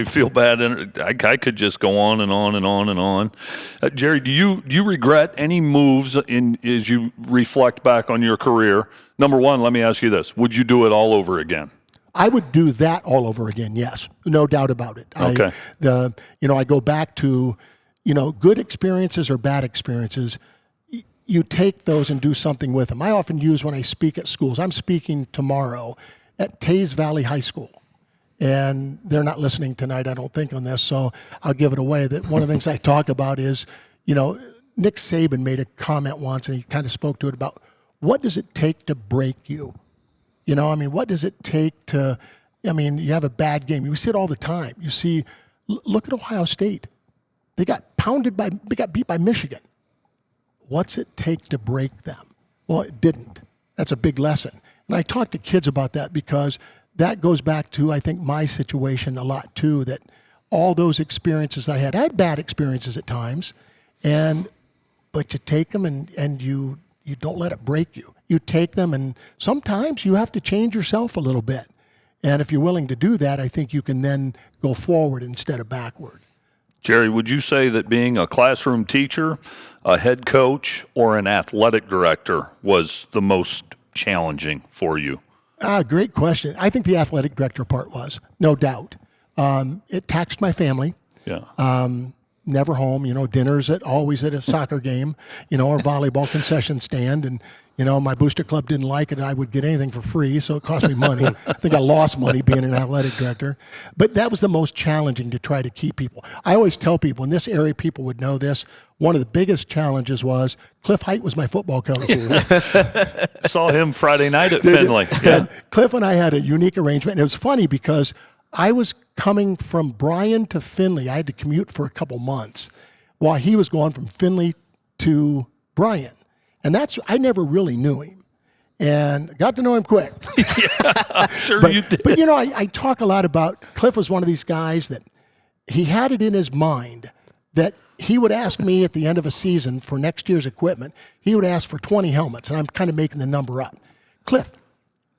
feel bad. And I could just go on and on and on and on. Jerry, do you regret any moves as you reflect back on your career? Number one, let me ask you this. Would you do it all over again? I would do that all over again, yes. No doubt about it. Okay. I go back to, you know, good experiences or bad experiences. You take those and do something with them. I often use when I speak at schools. I'm speaking tomorrow at Tays Valley High School. And they're not listening tonight, I don't think, on this, so I'll give it away. That one of the things I talk about is, you know, Nick Saban made a comment once, and he kind of spoke to it about, what does it take to break you? You know, I mean, what does it take to, I mean, you have a bad game. You see it all the time. You see, look at Ohio State. They got beat by Michigan. What's it take to break them? Well, it didn't. That's a big lesson. And I talk to kids about that because that goes back to, I think, my situation a lot too, that all those experiences I had bad experiences at times, but you take them and you don't let it break you. You take them, and sometimes you have to change yourself a little bit. And if you're willing to do that, I think you can then go forward instead of backward. Jerry, would you say that being a classroom teacher, a head coach, or an athletic director was the most challenging for you? Great question. I think the athletic director part was, no doubt. It taxed my family. Yeah. Never home, you know, dinners always at a soccer game, you know, or volleyball concession stand. And, you know, my booster club didn't like it, and I would get anything for free, so it cost me money. I think I lost money being an athletic director. But that was the most challenging, to try to keep people. I always tell people, in this area, people would know this, one of the biggest challenges was Cliff Height was my football coach. Saw him Friday night at Findlay. Yeah. Cliff and I had a unique arrangement, and it was funny because I was coming from Bryan to Findlay. I had to commute for a couple months while he was going from Findlay to Bryan. And I never really knew him, and got to know him quick. Yeah, I'm sure you did. But, you know, I talk a lot about, Cliff was one of these guys that he had it in his mind that he would ask me at the end of a season for next year's equipment. He would ask for 20 helmets, and I'm kind of making the number up. Cliff,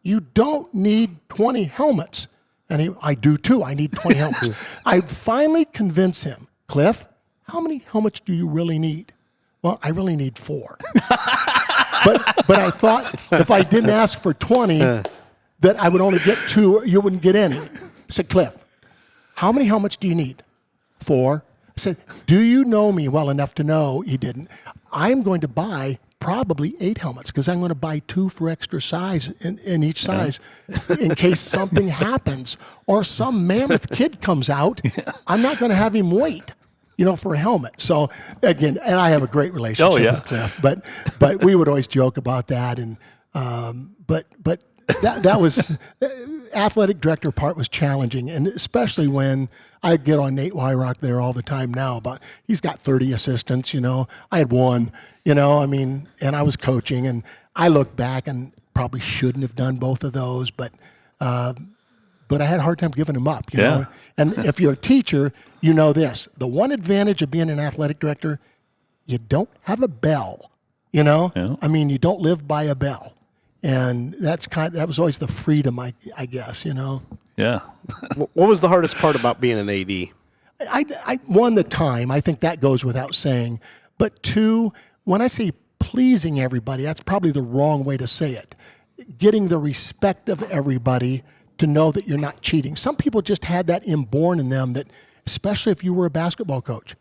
you don't need 20 helmets. And I do too. I need 20 helmets. I finally convince him, Cliff, how many helmets do you really need? Well, I really need 4. but I thought if I didn't ask for 20, that I would only get 2, or you wouldn't get any. I said, Cliff, how many helmets do you need? 4. I said, do you know me well enough to know? He didn't. I'm going to buy probably 8 helmets because I'm going to buy 2 for extra size in each size in case something happens or some mammoth kid comes out. I'm not going to have him wait, for a helmet. So again, and I have a great relationship with Cliff, but we would always joke about that. And but that was athletic director part was challenging, and especially when I get on Nate Wyrock there all the time now about he's got 30 assistants. I had 1. And I was coaching, and I look back and probably shouldn't have done both of those, but I had a hard time giving them up. You know? And if you're a teacher, you know this: the one advantage of being an athletic director, you don't have a bell. You don't live by a bell. And that was always the freedom, I guess, Yeah. What was the hardest part about being an AD? I won the time. I think that goes without saying. But 2, when I say pleasing everybody, that's probably the wrong way to say it. Getting the respect of everybody to know that you're not cheating. Some people just had that inborn in them that, especially if you were a basketball coach,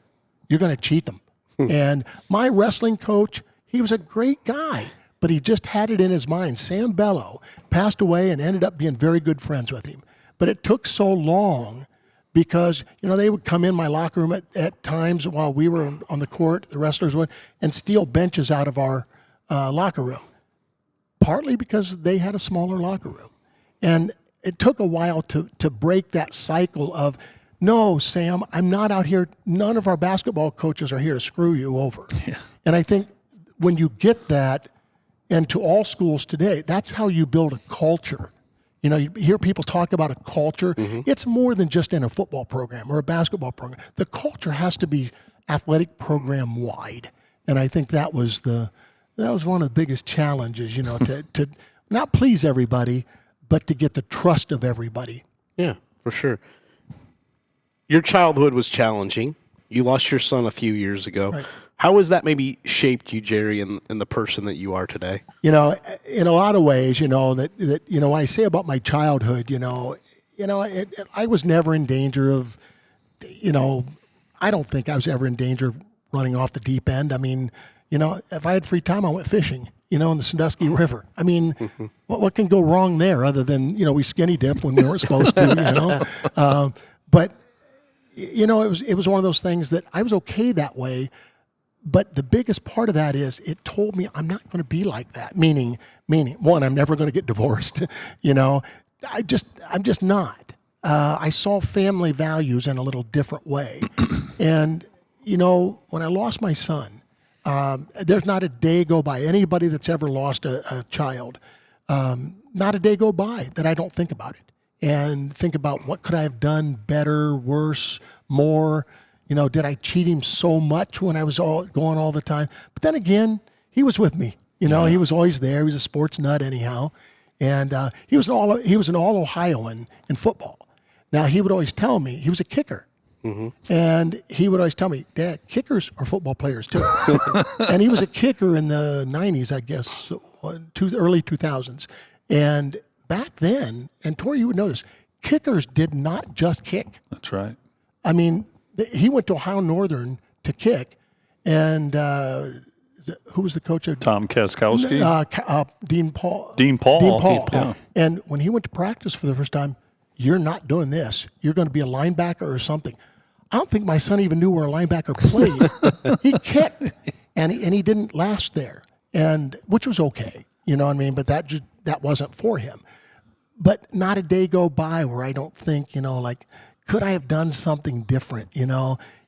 you're going to cheat them. And my wrestling coach, he was a great guy, but he just had it in his mind. Sam Bello passed away and ended up being very good friends with him. But it took so long because, they would come in my locker room at times while we were on the court, the wrestlers would, and steal benches out of our locker room, partly because they had a smaller locker room. And it took a while to break that cycle of, no, Sam, I'm not out here. None of our basketball coaches are here to screw you over. Yeah. And I think when you get that, and to all schools today, that's how you build a culture. You hear people talk about a culture. Mm-hmm. It's more than just in a football program or a basketball program. The culture has to be athletic program wide. And I think that was one of the biggest challenges, to not please everybody, but to get the trust of everybody. Yeah, for sure. Your childhood was challenging. You lost your son a few years ago. Right. How has that maybe shaped you, Jerry, in the person that you are today? In a lot of ways, that when I say about my childhood, I was never in danger of, I don't think I was ever in danger of running off the deep end. If I had free time, I went fishing, in the Sandusky River. What can go wrong there other than, we skinny dip when we weren't supposed to, But, it was one of those things that I was okay that way. But the biggest part of that is it told me I'm not going to be like that. Meaning, one, I'm never going to get divorced. I'm just not. I saw family values in a little different way. And, when I lost my son, there's not a day go by, anybody that's ever lost a child, not a day go by that I don't think about it and think about what could I have done better, worse, more. Did I cheat him so much when I was going all the time? But then again, he was with me. He was always there. He was a sports nut anyhow. And he was an all-Ohioan in football. Now, he would always tell me, he was a kicker. Mm-hmm. And he would always tell me, Dad, kickers are football players too. And he was a kicker in the 90s, I guess, early 2000s. And back then, and Tory, you would know this, kickers did not just kick. That's right. He went to Ohio Northern to kick, and who was the coach of Tom Kaskowski? Dean Paul. Dean Paul. Yeah. And when he went to practice for the first time, you're not doing this. You're going to be a linebacker or something. I don't think my son even knew where a linebacker played. He kicked, and he didn't last there, and which was okay. But that wasn't for him. But not a day go by where I don't think, could I have done something different,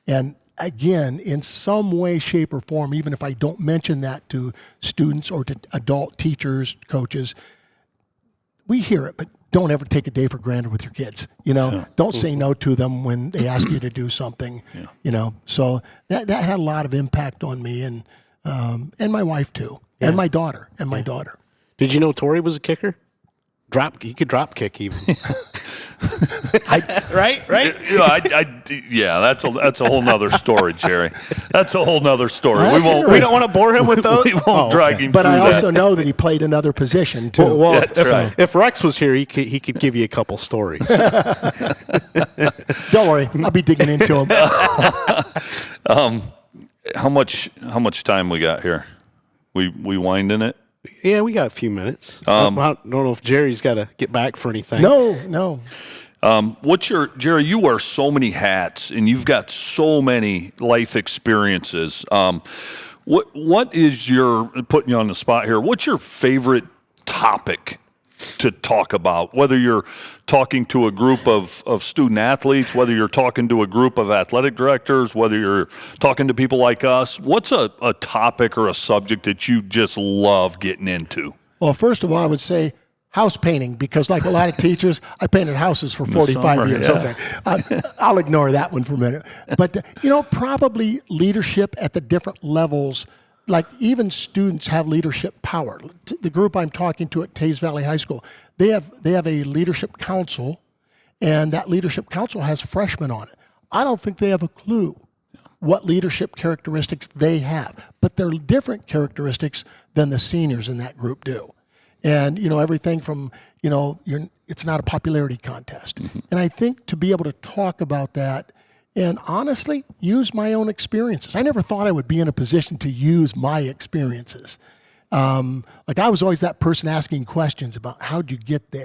And again, in some way, shape, or form, even if I don't mention that to students or to adult teachers, coaches, we hear it, but don't ever take a day for granted with your kids. Don't say no to them when they ask you to do something. Yeah. So that had a lot of impact on me and my wife too, and my daughter. Did you know Tory was a kicker? He could drop kick even. Right? Yeah, that's a whole nother story, Jerry. That's a whole nother story. We don't want to bore him with those. We won't drag him. But through I that. also know that he played another position too. Well, if Rex was here, he could give you a couple stories. Don't worry, I'll be digging into them. How much time we got here? We winding it? Yeah, we got a few minutes. I don't know if Jerry's got to get back for anything. No. Jerry, you wear so many hats and you've got so many life experiences. What is putting you on the spot here, what's your favorite topic to talk about? Whether you're talking to a group of student athletes, whether you're talking to a group of athletic directors, whether you're talking to people like us, what's a topic or a subject that you just love getting into? Well, first of all, I would say house painting, because like a lot of teachers, I painted houses for 45 years. Yeah. Okay, I'll ignore that one for a minute. But, probably leadership at the different levels. Like even students have leadership power. The group I'm talking to at Tays Valley High School, they have a leadership council, and that leadership council has freshmen on it. I don't think they have a clue what leadership characteristics they have, but they're different characteristics than the seniors in that group do. And, everything from, it's not a popularity contest. Mm-hmm. And I think to be able to talk about that and honestly use my own experiences. I never thought I would be in a position to use my experiences. Like I was always that person asking questions about how'd you get there?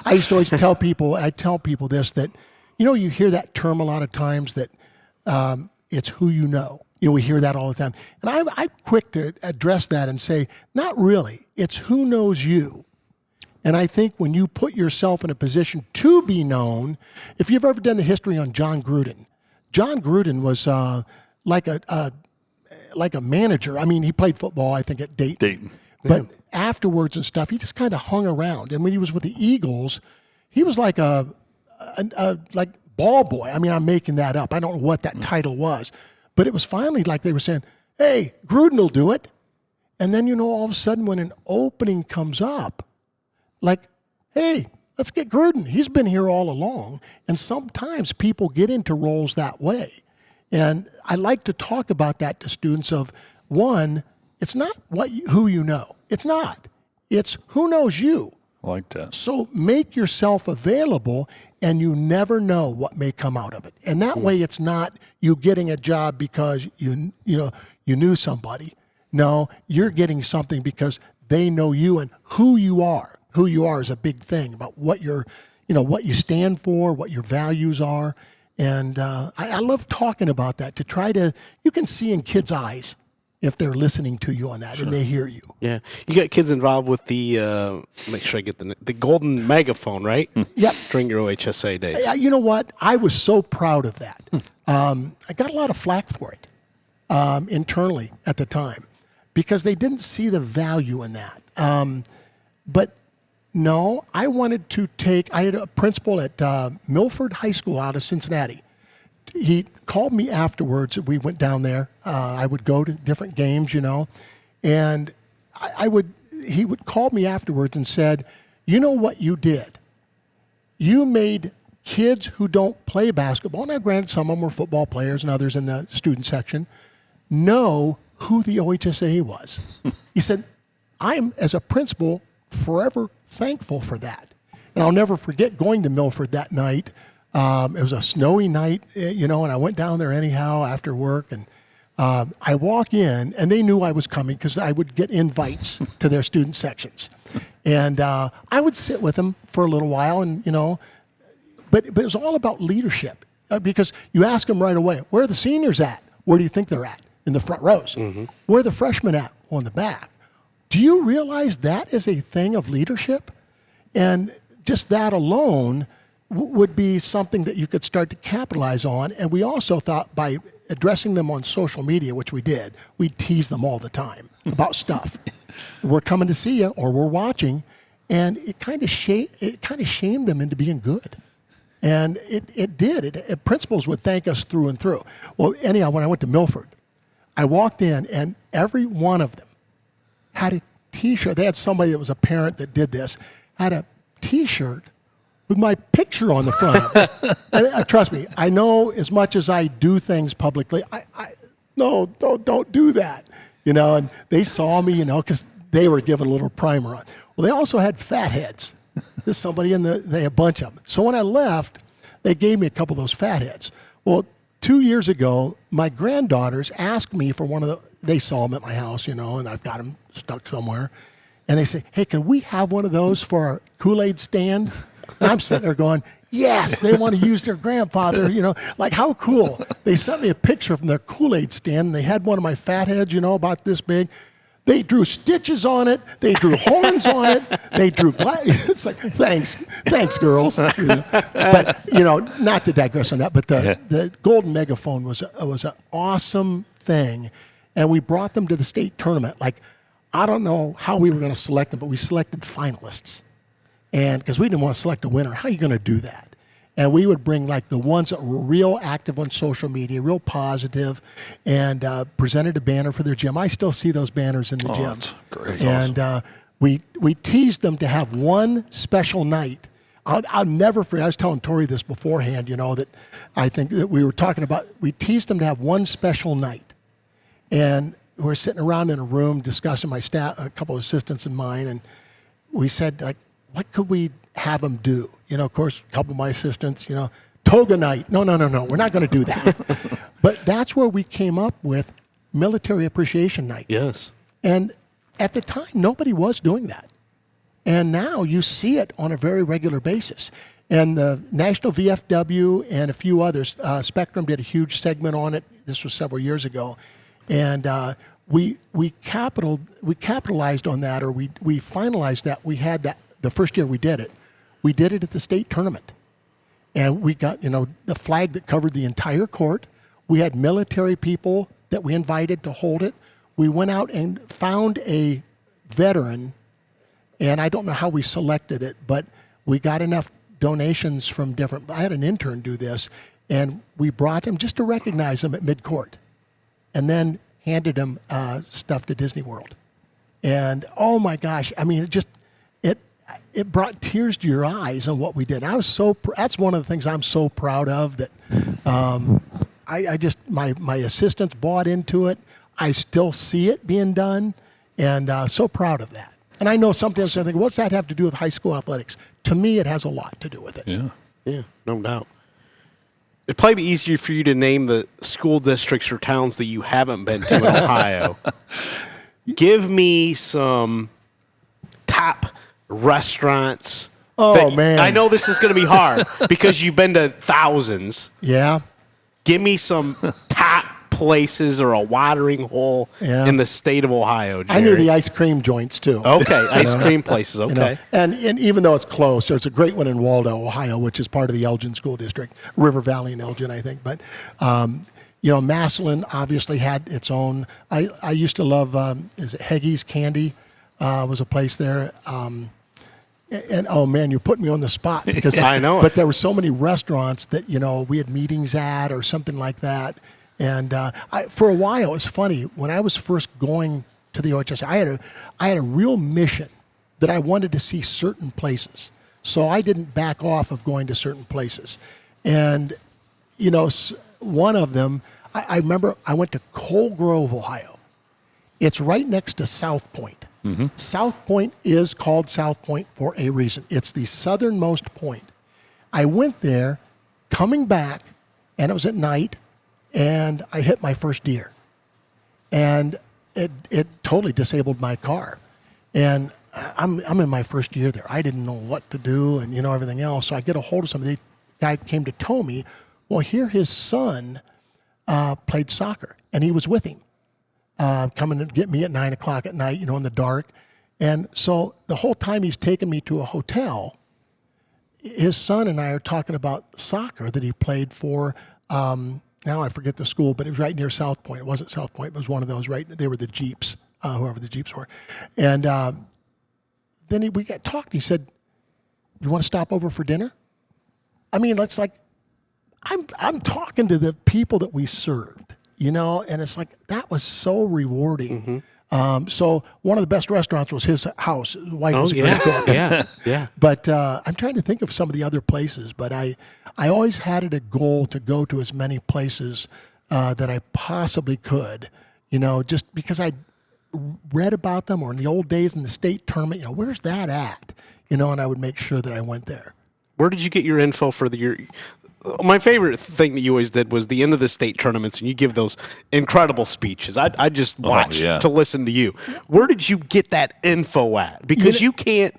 I used to always tell people this, that, you hear that term a lot of times that it's who you know. We hear that all the time. And I'm quick to address that and say, not really. It's who knows you. And I think when you put yourself in a position to be known, if you've ever done the history on John Gruden was like a manager. I mean, he played football, I think, at Dayton. But afterwards and stuff, he just kind of hung around. And when he was with the Eagles, he was like a ball boy. I mean, I'm making that up. I don't know what that title was. But it was finally like they were saying, hey, Gruden will do it. And then, all of a sudden when an opening comes up, like, hey, let's get Gruden. He's been here all along. And sometimes people get into roles that way. And I like to talk about that to students of, one, it's not who you know. It's not. It's who knows you. I like that. So make yourself available, and you never know what may come out of it. And that way it's not you getting a job because you knew somebody. No, you're getting something because they know you and who you are. Who you are is a big thing about what what you stand for, what your values are. And I love talking about that to try to, you can see in kids' eyes if they're listening to you on that and they hear you. Yeah. You got kids involved with the, make sure I get the golden megaphone, right? Yep. During your OHSA days. You know what? I was so proud of that. I got a lot of flack for it internally at the time because they didn't see the value in that. But no, I wanted to I had a principal at Milford High School out of Cincinnati. He called me afterwards. We went down there. I would go to different games, and he would call me afterwards and said, you know what you did? You made kids who don't play basketball, now granted some of them were football players and others in the student section, know who the OHSAA was. He said, I'm, as a principal, forever thankful for that. And I'll never forget going to Milford that night. It was a snowy night, and I went down there anyhow after work. And I walk in, and they knew I was coming because I would get invites to their student sections. And I would sit with them for a little while, and, but it was all about leadership because you ask them right away, where are the seniors at? Where do you think they're at? In the front rows. Mm-hmm. Where are the freshmen at? Well, in the back. Do you realize that is a thing of leadership? And just that alone would be something that you could start to capitalize on. And we also thought by addressing them on social media, which we did, we tease them all the time about stuff. We're coming to see you or we're watching. And it kind of shamed them into being good. And it did. Principals would thank us through and through. Well, anyhow, when I went to Milford, I walked in and every one of them had a T-shirt. They had somebody that was a parent that did this, had a T-shirt with my picture on the front. And, trust me, I know as much as I do things publicly, no, don't do that. And they saw me, because they were given a little primer on. Well, they also had fat heads. There's somebody they had a bunch of them. So when I left, they gave me a couple of those fat heads. Well, 2 years ago, my granddaughters asked me for one of the, they saw them at my house, you know, and I've got them stuck somewhere. And they say, hey, can we have one of those for our Kool-Aid stand? And I'm sitting there going, yes, they want to use their grandfather, you know, like how cool. They sent me a picture from their Kool-Aid stand, and they had one of my fatheads, you know, about this big. They drew stitches on it. They drew horns on it. They drew it's like, thanks, girls. You know. But, you know, not to digress on that, but the golden megaphone was an awesome thing. And we brought them to the state tournament. Like, I don't know how we were going to select them, but we selected finalists. And because we didn't want to select a winner, how are you going to do that? And we would bring like the ones that were real active on social media, real positive, and presented a banner for their gym. I still see those banners in the gym. That's great. And we teased them to have one special night. I'll never forget. I was telling Tory this beforehand, you know, that I think that we were talking about. We teased them to have one special night. And we're sitting around in a room discussing, my staff, a couple of assistants and mine, and we said, like, what could we have them do? You know, of course, a couple of my assistants, you know, toga night. No, we're not going to do that. But that's where we came up with Military Appreciation Night. Yes. And at the time, nobody was doing that. And now you see it on a very regular basis. And the National VFW and a few others, Spectrum did a huge segment on it. This was several years ago. And we capitalized on that, or we finalized that. We had that the first year we did it. We did it at the state tournament. And we got, you know, the flag that covered the entire court. We had military people that we invited to hold it. We went out and found a veteran, and I don't know how we selected it, but we got enough donations from different, I had an intern do this, and we brought him just to recognize him at mid-court, and then handed him stuff to Disney World. And oh my gosh, I mean, it brought tears to your eyes on what we did. I was so that's one of the things I'm so proud of, that I just my assistants bought into it. I still see it being done, and so proud of that. And I know sometimes I think, what's that have to do with high school athletics? To me, it has a lot to do with it. Yeah, no doubt. It'd probably be easier for you to name the school districts or towns that you haven't been to in Ohio. Give me some top restaurants. Oh, man. I know this is going to be hard because you've been to thousands. Yeah. Give me some top places or a watering hole in the state of Ohio, Jerry. I knew the ice cream joints, too. Okay, ice cream places, okay. You know, and even though it's close, there's a great one in Waldo, Ohio, which is part of the Elgin School District, River Valley and Elgin, I think. But, you know, Massillon obviously had its own. I used to love, is it Heggy's Candy? Was a place there. And oh man, you put me on the spot because I know it. But there were so many restaurants that, you know, we had meetings at or something like that. And for a while, it was funny when I was first going to the OHS. I had a real mission that I wanted to see certain places, so I didn't back off of going to certain places. And you know, one of them, I remember I went to Coal Grove, Ohio. It's right next to South Point. Mm-hmm. South Point is called South Point for a reason. It's the southernmost point. I went there, coming back, and it was at night, and I hit my first deer. And it totally disabled my car. And I'm in my first year there. I didn't know what to do and, you know, everything else. So I get a hold of somebody. The guy came to tow me. Well, here his son played soccer, and he was with him. Coming to get me at 9 o'clock at night, you know, in the dark. And so the whole time he's taking me to a hotel, his son and I are talking about soccer that he played for, now I forget the school, but it was right near South Point. It wasn't South Point, it was one of those, right? They were the Jeeps, whoever the Jeeps were. And then we got talking. He said, you want to stop over for dinner? I mean, it's like, I'm talking to the people that we served. You know, and it's like, that was so rewarding. Mm-hmm. So one of the best restaurants was his house. His wife was a great cook. Yeah. But I'm trying to think of some of the other places. But I always had it a goal to go to as many places that I possibly could. You know, just because I read about them, or in the old days in the state tournament, you know, where's that at? You know, and I would make sure that I went there. Where did you get your info for my favorite thing that you always did was the end of the state tournaments, and you give those incredible speeches. I just watch to listen to you. Where did you get that info at? Because you can't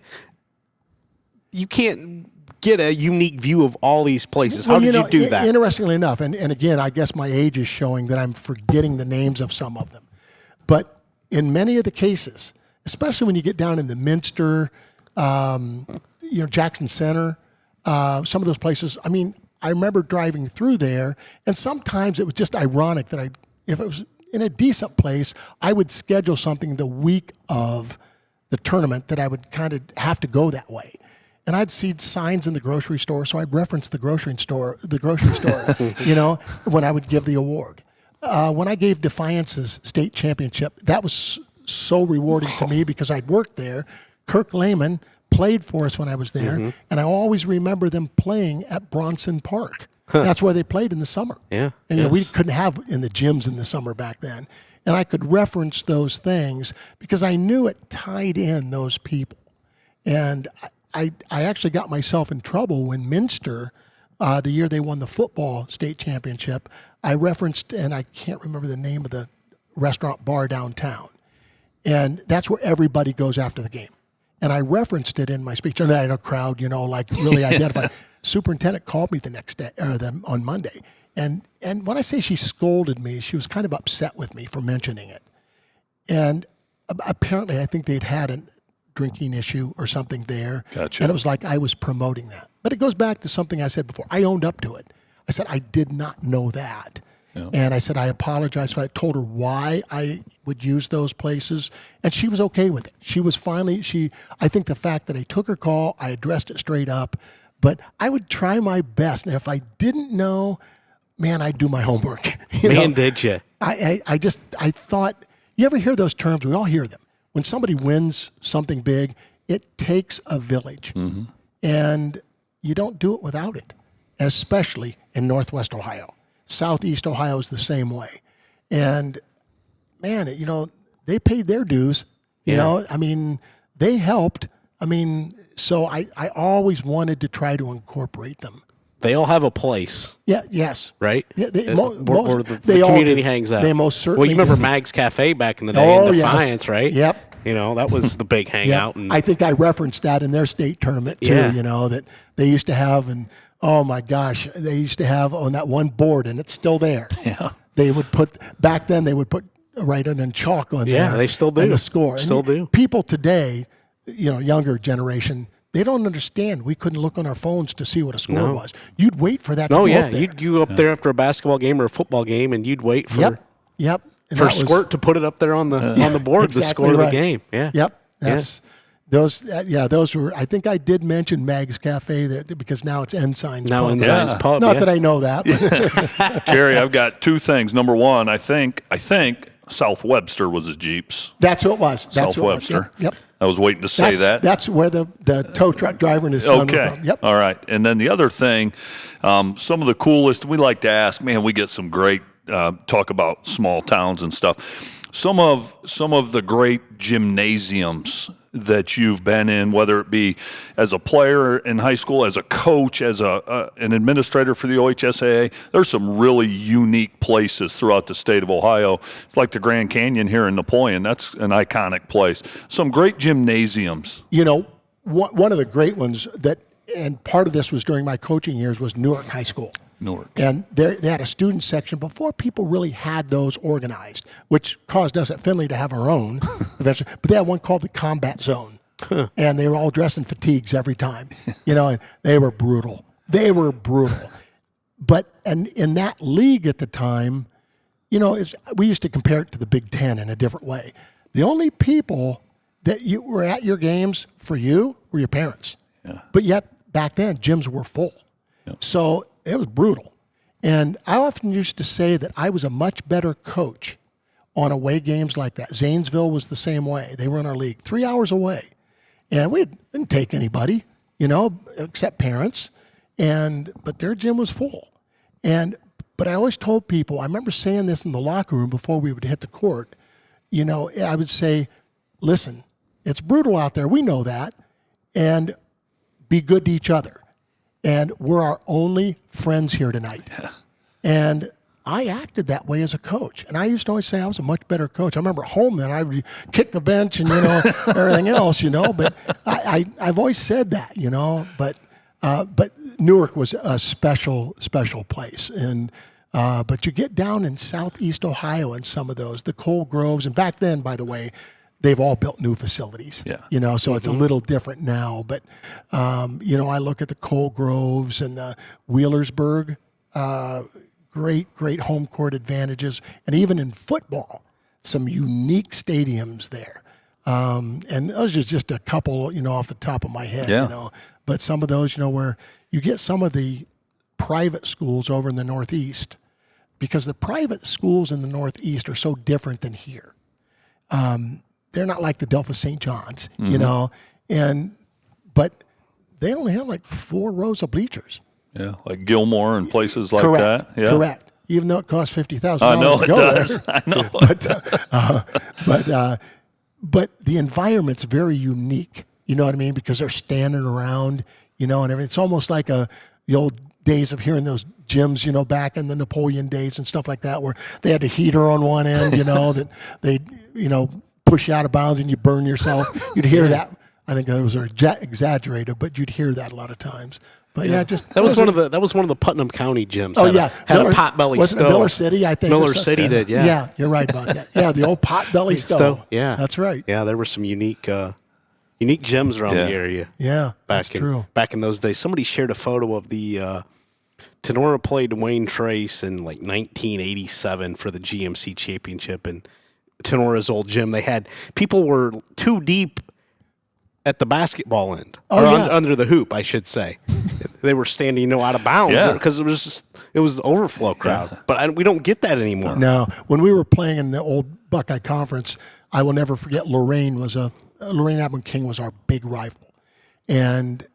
get a unique view of all these places. How did you do that? Interestingly enough, and again, I guess my age is showing that I'm forgetting the names of some of them. But in many of the cases, especially when you get down in the Minster, Jackson Center, some of those places, I mean, I remember driving through there, and sometimes it was just ironic that if it was in a decent place, I would schedule something the week of the tournament that I would kind of have to go that way. And I'd see signs in the grocery store, so I'd reference the grocery store, when I would give the award. When I gave Defiance's state championship, that was so rewarding to me because I'd worked there. Kirk Lehman played for us when I was there, and I always remember them playing at Bronson Park. That's where they played in the summer. Yeah, and we couldn't have in the gyms in the summer back then. And I could reference those things because I knew it tied in those people. And I actually got myself in trouble when Minster, the year they won the football state championship, I referenced, and I can't remember the name of the restaurant bar downtown. And that's where everybody goes after the game. And I referenced it in my speech. And I had a crowd, really identified. Superintendent called me the next day, on Monday. And when I say she scolded me, she was kind of upset with me for mentioning it. And apparently I think they'd had a drinking issue or something there. Gotcha. And it was like I was promoting that. But it goes back to something I said before. I owned up to it. I said, I did not know that. Yeah. And I said, I apologize for it. I told her why I would use those places, and she was okay with it. She was finally, I think the fact that I took her call, I addressed it straight up, but I would try my best. And if I didn't know, man, I'd do my homework. Did you? I thought, you ever hear those terms? We all hear them. When somebody wins something big, it takes a village. Mm-hmm. And you don't do it without it, especially in Northwest Ohio. Southeast Ohio is the same way. And, man, they paid their dues. They helped. So I always wanted to try to incorporate them. They all have a place. Yeah. Yes. Right? Yeah, where the community hangs out. They most certainly. Well, you remember Mag's Cafe back in the day in Defiance, right? Yep. That was the big hangout. And I think I referenced that in their state tournament, too, that they used to have. And, oh, my gosh, they used to have on that one board, and it's still there. Yeah. They would put write it in chalk on there. Yeah, they still do. And the score. Still do. People today, younger generation, they don't understand. We couldn't look on our phones to see what a score was. You'd wait for that to go up there. You'd go up there after a basketball game or a football game, and you'd wait for Yep. for Squirt to put it up there on the board, exactly the score of the game. Yeah. Yep. Those were. I think I did mention Mag's Cafe there because now it's Ensign's Now Pub. Ensign's Pub. Not that I know that. Jerry, I've got two things. Number one, I think South Webster was his Jeeps. That's who it was. South Webster. Yep. I was waiting to say that. That's where the tow truck driver and his son were from. Yep. All right. And then the other thing, some of the coolest, we like to ask, man, we get some great talk about small towns and stuff. Some of the great gymnasiums that you've been in, whether it be as a player in high school, as a coach, as an administrator for the OHSAA, there's some really unique places throughout the state of Ohio. It's like the Grand Canyon here in Napoleon. That's an iconic place. Some great gymnasiums. One of the great ones and part of this was during my coaching years, was Newark High School. Newark. And they had a student section before people really had those organized, which caused us at Findlay to have our own eventually. But they had one called the Combat Zone. And they were all dressed in fatigues every time. And they were brutal. But and in that league at the time, we used to compare it to the Big Ten in a different way. The only people that you were at your games for you were your parents. Yeah. But yet back then gyms were full. Yeah. So it was brutal. And I often used to say that I was a much better coach on away games like that. Zanesville was the same way. They were in our league 3 hours away. And we didn't take anybody, except parents. But their gym was full. But I always told people, I remember saying this in the locker room before we would hit the court, I would say, listen, it's brutal out there. We know that. And be good to each other. and we're our only friends here tonight. Yeah. And I acted that way as a coach. And I used to always say I was a much better coach. I remember at home then I would kick the bench and, everything else, But I've always said that, But Newark was a special place. And but you get down in southeast Ohio and some of those, the Coal Groves. And back then, by the way, they've all built new facilities, so it's a little different now. But, I look at the Coal Groves and the Wheelersburg, great home court advantages. And even in football, some unique stadiums there. And those are just a couple, off the top of my head, But some of those, where you get some of the private schools over in the Northeast, because the private schools in the Northeast are so different than here. They're not like the Delphus St. John's, but they only have like 4 rows of bleachers. Yeah, like Gilmore and places like Correct. that. Yeah. Correct. Even though it costs $50,000 I know to it go does. there. I know. But the environment's very unique. You know what I mean? Because they're standing around, and everything. It's almost like the old days of hearing those gyms, back in the Napoleon days and stuff like that, where they had a heater on one end, that they, push you out of bounds and you burn yourself. You'd hear that. I think those are exaggerated, but you'd hear that a lot of times. But that was one of the Putnam County gyms. Oh, had a potbelly stove. Miller City, I think. Miller City did, yeah. Yeah, you're right about that. Yeah, the old potbelly stove. Yeah, that's right. Yeah, there were some unique gyms around the area. Yeah, that's true. Back in those days, somebody shared a photo of the Tenora played Wayne Trace in like 1987 for the GMC Championship, and Tenora's old gym. People were too deep at the basketball end, under the hoop, I should say. They were standing, out of bounds because it was the overflow crowd. But we don't get that anymore. No, when we were playing in the old Buckeye Conference, I will never forget. Lorraine Admiral King was our big rival, and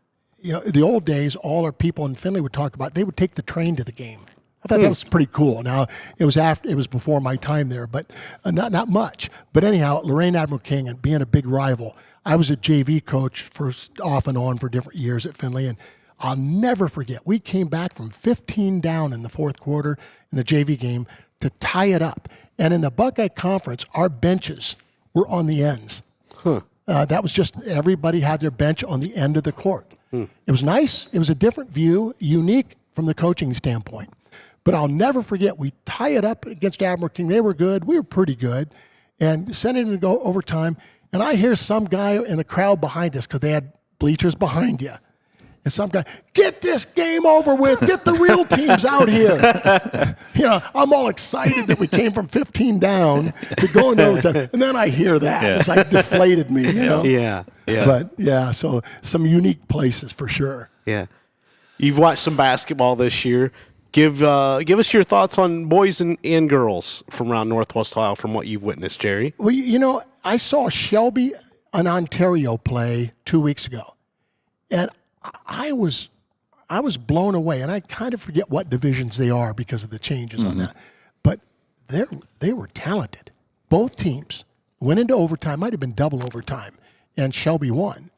the old days, all our people in Findlay would talk about. They would take the train to the game. I thought that was pretty cool. Now it was before my time there, but not much. But anyhow, Lorraine Admiral King and being a big rival, I was a JV coach for off and on for different years at Findlay, and I'll never forget. We came back from 15 down in the fourth quarter in the JV game to tie it up, and in the Buckeye Conference, our benches were on the ends. That was just everybody had their bench on the end of the court. It was nice. It was a different view, unique from the coaching standpoint. But I'll never forget, we tie it up against Admiral King. They were good. We were pretty good. And sent it to go overtime. And I hear some guy in the crowd behind us, because they had bleachers behind you. And some guy, get this game over with. Get the real teams out here. I'm all excited that we came from 15 down to go into overtime. And then I hear that. Yeah. It's like deflated me, Yeah. But, so some unique places for sure. Yeah. You've watched some basketball this year. Give us your thoughts on boys and girls from around Northwest Ohio from what you've witnessed, Jerry. Well, I saw Shelby and Ontario play 2 weeks ago, and I was blown away. And I kind of forget what divisions they are because of the changes on that, but they were talented. Both teams went into overtime, might have been double overtime, and Shelby won.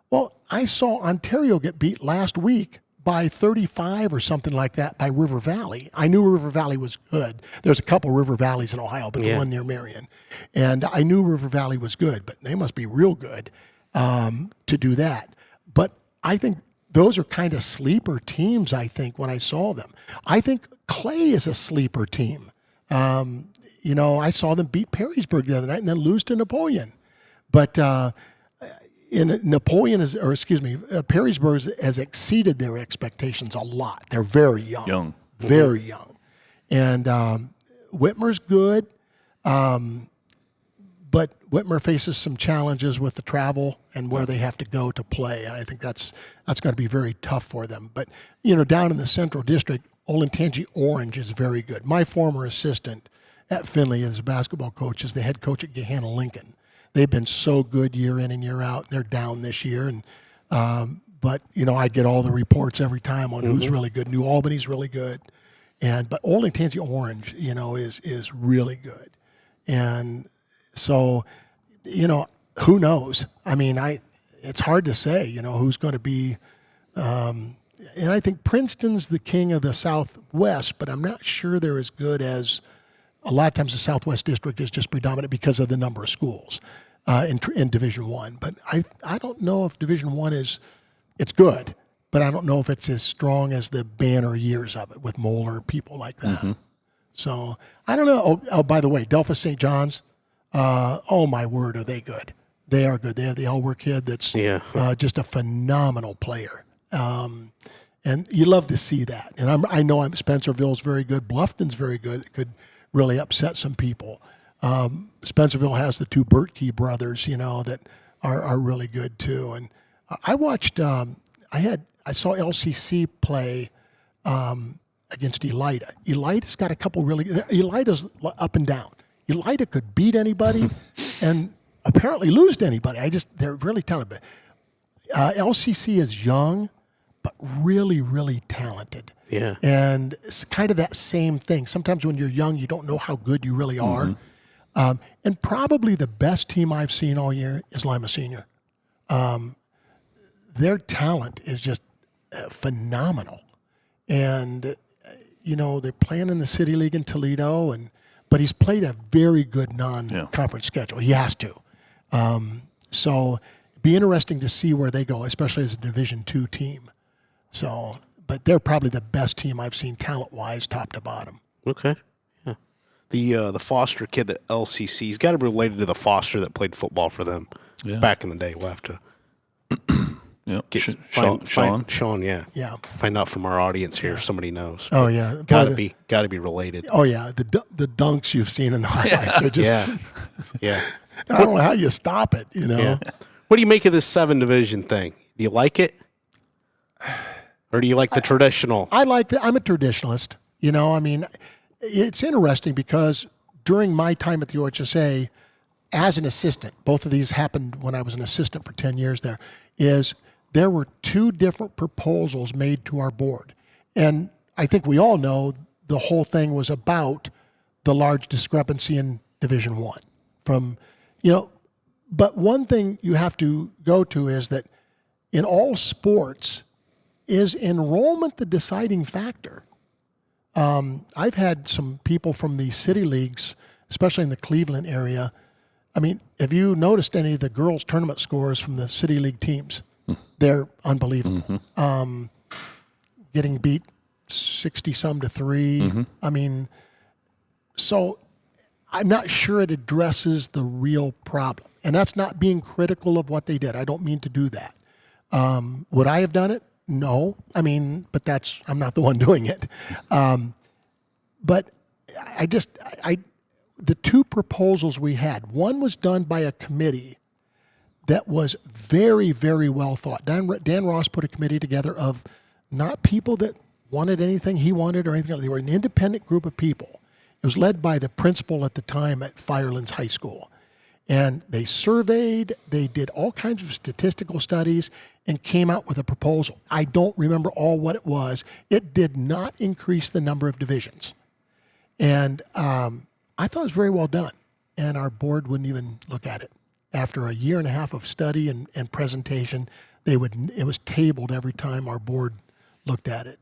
Well, I saw Ontario get beat last week by 35 or something like that by River Valley. I knew River Valley was good. There's a couple River Valleys in Ohio, but the one near Marion. And I knew River Valley was good, but they must be real good to do that. But I think those are kind of sleeper teams, I think, when I saw them. I think Clay is a sleeper team. I saw them beat Perrysburg the other night and then lose to Napoleon. But Perrysburg has exceeded their expectations a lot. They're very young. Very young. And Whitmer's good, but Whitmer faces some challenges with the travel and where they have to go to play. And I think that's going to be very tough for them. But, down in the Central District, Olentangy Orange is very good. My former assistant at Findlay as a basketball coach is the head coach at Gahanna Lincoln. They've been so good year in and year out. They're down this year, and but I get all the reports every time on who's really good. New Albany's really good, but Olentangy Orange, is really good, and so who knows? I mean, it's hard to say, who's going to be and I think Princeton's the king of the Southwest, but I'm not sure they're as good as a lot of times the Southwest District is just predominant because of the number of schools in Division I. But I don't know if Division I it's good, but I don't know if it's as strong as the banner years of it with Moeller, people like that. Mm-hmm. So I don't know. Oh, by the way, Delphus St. John's, oh my word, are they good. They are good. They have the Elwer kid that's just a phenomenal player. And you love to see that. And I know Spencerville's very good. Bluffton's very good. It could really upset some people. Spencerville has the two Bertkey brothers, that are really good too. And I watched. I saw LCC play against Elida. Elida's got a couple really. Elida's up and down. Elida could beat anybody, and apparently lose to anybody. They're really talented. LCC is young, but really, really talented. Yeah. And it's kind of that same thing. Sometimes when you're young, you don't know how good you really are. Mm-hmm. And probably the best team I've seen all year is Lima Senior. Their talent is just phenomenal. And, they're playing in the City League in Toledo, but he's played a very good non-conference schedule. He has to. So it'd be interesting to see where they go, especially as a Division II team. So, but they're probably the best team I've seen talent-wise, top to bottom. Okay. Yeah. The Foster kid at LCC, he's got to be related to the Foster that played football for them back in the day. We'll have to Sean, yeah. Find out from our audience here if somebody knows. Oh, yeah. Got to be related. Oh, yeah. The dunks you've seen in the highlights are just... yeah. I don't know how you stop it, Yeah. What do you make of this 7 division thing? Do you like it? Or do you like the traditional? I like it. I'm a traditionalist. It's interesting because during my time at the OHSA, as an assistant, both of these happened when I was an assistant for 10 years there were 2 different proposals made to our board. And I think we all know the whole thing was about the large discrepancy in Division I. But one thing you have to go to is that in all sports, is enrollment the deciding factor? I've had some people from the city leagues, especially in the Cleveland area. I mean, have you noticed any of the girls' tournament scores from the city league teams? They're unbelievable. Mm-hmm. Getting beat 60-some to 3. Mm-hmm. I mean, so I'm not sure it addresses the real problem. And that's not being critical of what they did. I don't mean to do that. Would I have done it? No. I mean, but I'm not the one doing it. But the 2 proposals we had, one was done by a committee that was very, very well thought. Dan Ross put a committee together of not people that wanted anything he wanted or anything else. They were an independent group of people. It was led by the principal at the time at Firelands High School. And they surveyed, they did all kinds of statistical studies and came out with a proposal. I don't remember all what it was. It did not increase the number of divisions. And I thought it was very well done. And our board wouldn't even look at it. After a year and a half of study and presentation, it was tabled every time our board looked at it.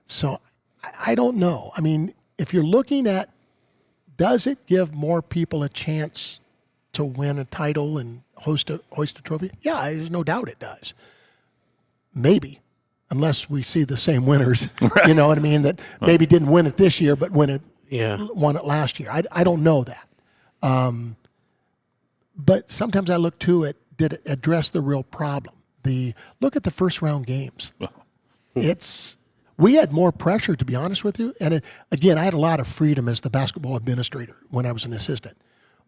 So I don't know. I mean, if you're looking at, does it give more people a chance to win a title and hoist a trophy? Yeah, there's no doubt it does. Maybe, unless we see the same winners. Right. You know what I mean? That maybe didn't win it this year, but won it last year. I don't know that. But sometimes I look to it, did it address the real problem? Look at the first round games. We had more pressure, to be honest with you. And again, I had a lot of freedom as the basketball administrator when I was an assistant.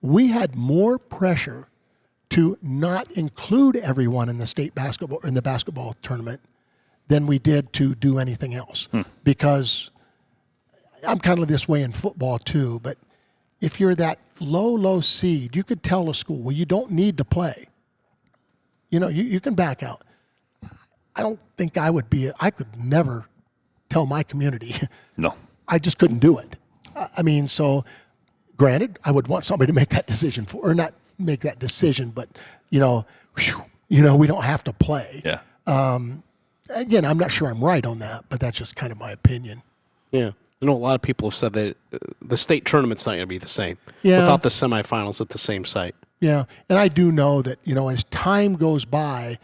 We had more pressure to not include everyone in the basketball tournament than we did to do anything else. Because I'm kind of this way in football too, but if you're that low seed, you could tell a school, well, you don't need to play. You know, you can back out. I don't think I could never tell my community. No. I just couldn't do it. I mean, so granted, I would want somebody to make that decision or not make that decision, but, we don't have to play. Yeah. again, I'm not sure I'm right on that, but that's just kind of my opinion. Yeah. I know a lot of people have said that the state tournament's not going to be the same Yeah. without the semifinals at the same site. Yeah, and I do know that, as time goes by,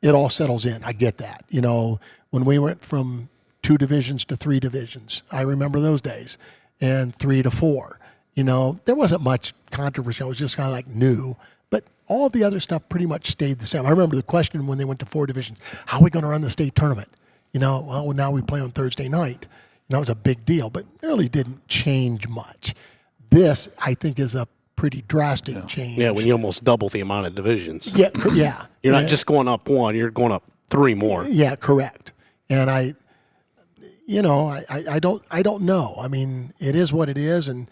it all settles in. I get that. When we went from 2 divisions to 3 divisions, I remember those days, and 3 to 4. There wasn't much controversy. It was just kind of like new, but all the other stuff pretty much stayed the same. I remember the question when they went to 4 divisions, how are we going to run the state tournament? Well, now we play on Thursday night. That was a big deal, but it really didn't change much. This, I think, is a pretty drastic change. Yeah, when you almost double the amount of divisions. Yeah. You're not just going up 1, you're going up 3 more. Yeah, correct. And I don't know. I mean, it is what it is, and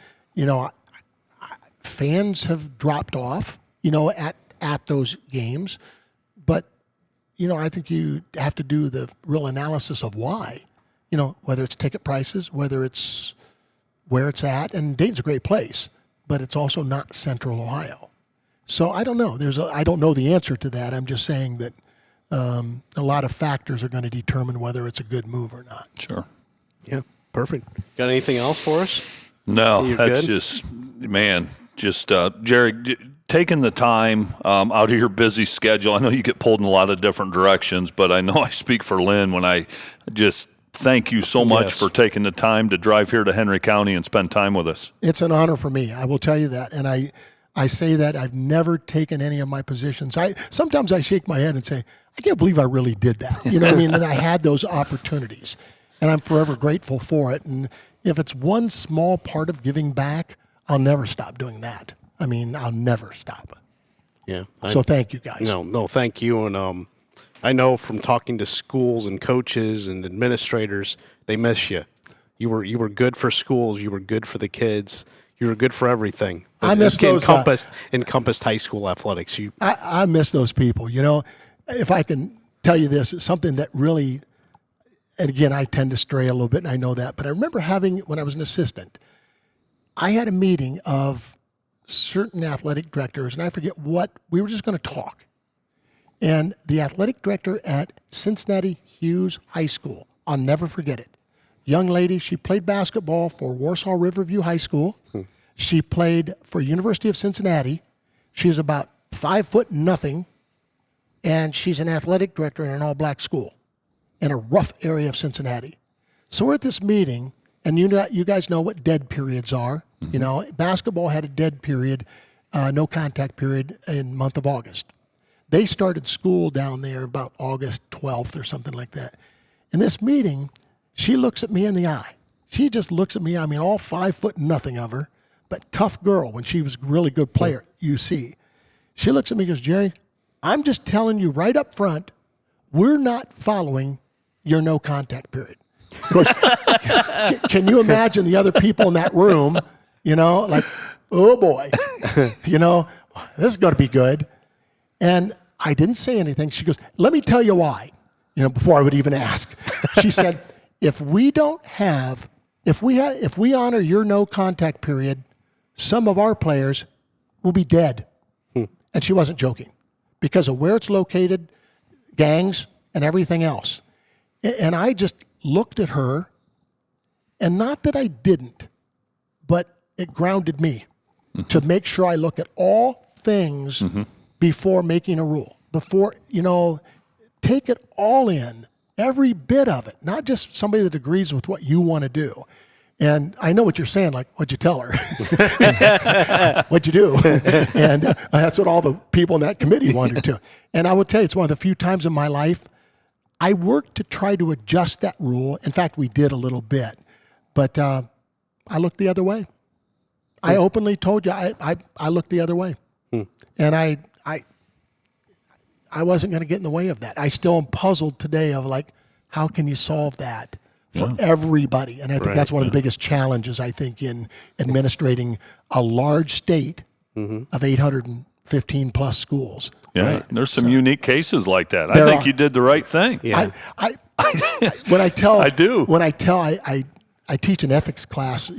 fans have dropped off, at those games, but I think you have to do the real analysis of why. Whether it's ticket prices, whether it's where it's at, and Dayton's a great place, but it's also not Central Ohio. So I don't know. I don't know the answer to that. I'm just saying that a lot of factors are going to determine whether it's a good move or not. Sure. Yeah, perfect. Got anything else for us? No, that's good? just Jerry, taking the time out of your busy schedule. I know you get pulled in a lot of different directions, but I know I speak for Lynn when I just thank you so much for taking the time to drive here to Henry County and spend time with us. It's an honor for me. I will tell you that. And I say that I've never taken any of my positions. Sometimes I shake my head and say, I can't believe I really did that. You know what I mean? And I had those opportunities. And I'm forever grateful for it. And if it's one small part of giving back, I'll never stop doing that. I mean, I'll never stop. Yeah. So thank you, guys. No, thank you. And I know from talking to schools and coaches and administrators, they miss you. You were good for schools. You were good for the kids. You were good for everything. I miss those encompassed high school athletics. I miss those people. If I can tell you this, it's something that really, and again, I tend to stray a little bit, and I know that. But I remember when I was an assistant, I had a meeting of certain athletic directors, and I forget what, we were just going to talk. And the athletic director at Cincinnati Hughes High School, I'll never forget it. Young lady, she played basketball for Warsaw Riverview High School. She played for University of Cincinnati. She was about 5'0", and she's an athletic director in an all-black school in a rough area of Cincinnati. So we're at this meeting, and you guys know what dead periods are. Basketball had a dead period, no contact period in the month of August. They started school down there about August 12th or something like that. In this meeting, she looks at me in the eye. She just looks at me. I mean, all 5'0" of her, but tough girl when she was a really good player, UC. She looks at me and goes, Jerry, I'm just telling you right up front, we're not following your no contact period. Of course, can you imagine the other people in that room, like, oh boy, this is going to be good. And I didn't say anything. She goes, let me tell you why, before I would even ask. She said, if we honor your no contact period, some of our players will be dead. And she wasn't joking because of where it's located, gangs, and everything else. And I just looked at her, and not that I didn't, but it grounded me to make sure I look at all things before making a rule, before, take it all in, every bit of it, not just somebody that agrees with what you want to do. And I know what you're saying, like, what'd you tell her? What'd you do? And that's what all the people in that committee wanted to. And I will tell you, it's one of the few times in my life I worked to try to adjust that rule. In fact, we did a little bit. But I looked the other way. I openly told you I looked the other way. And I wasn't going to get in the way of that. I still am puzzled today of like, how can you solve that for everybody? And I think that's one of the biggest challenges, I think, in administrating a large state of 815 plus schools. Yeah, there's some unique cases like that. I think you did the right thing. Yeah. I teach an ethics class,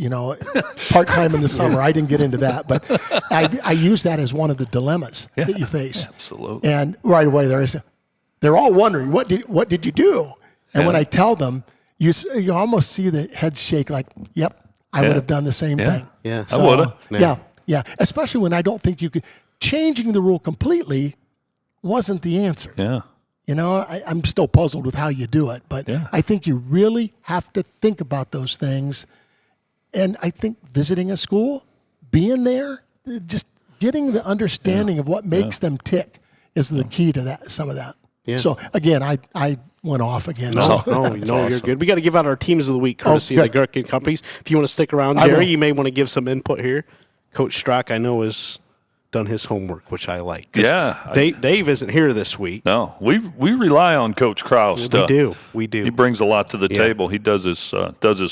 part-time in the summer. I didn't get into that, but I use that as one of the dilemmas that you face. Absolutely. And right away they're all wondering, what did you do? And when I tell them, you almost see the head shake like, yep, I would have done the same thing. Yeah, I would have. Yeah. Especially when I don't think you could. Changing the rule completely wasn't the answer. Yeah. You know, I'm still puzzled with how you do it, but I think you really have to think about those things. And I think visiting a school, being there, just getting the understanding of what makes them tick is the key to that. Some of that. Yeah. So again, I went off again. No, so. You're good. We got to give out our teams of the week, courtesy of the Gerken companies. If you want to stick around, Jerry, you may want to give some input here. Coach Strock, I know, has done his homework, which I like. Yeah. Dave isn't here this week. No, we rely on Coach Krause. We do. He brings a lot to the table. He does his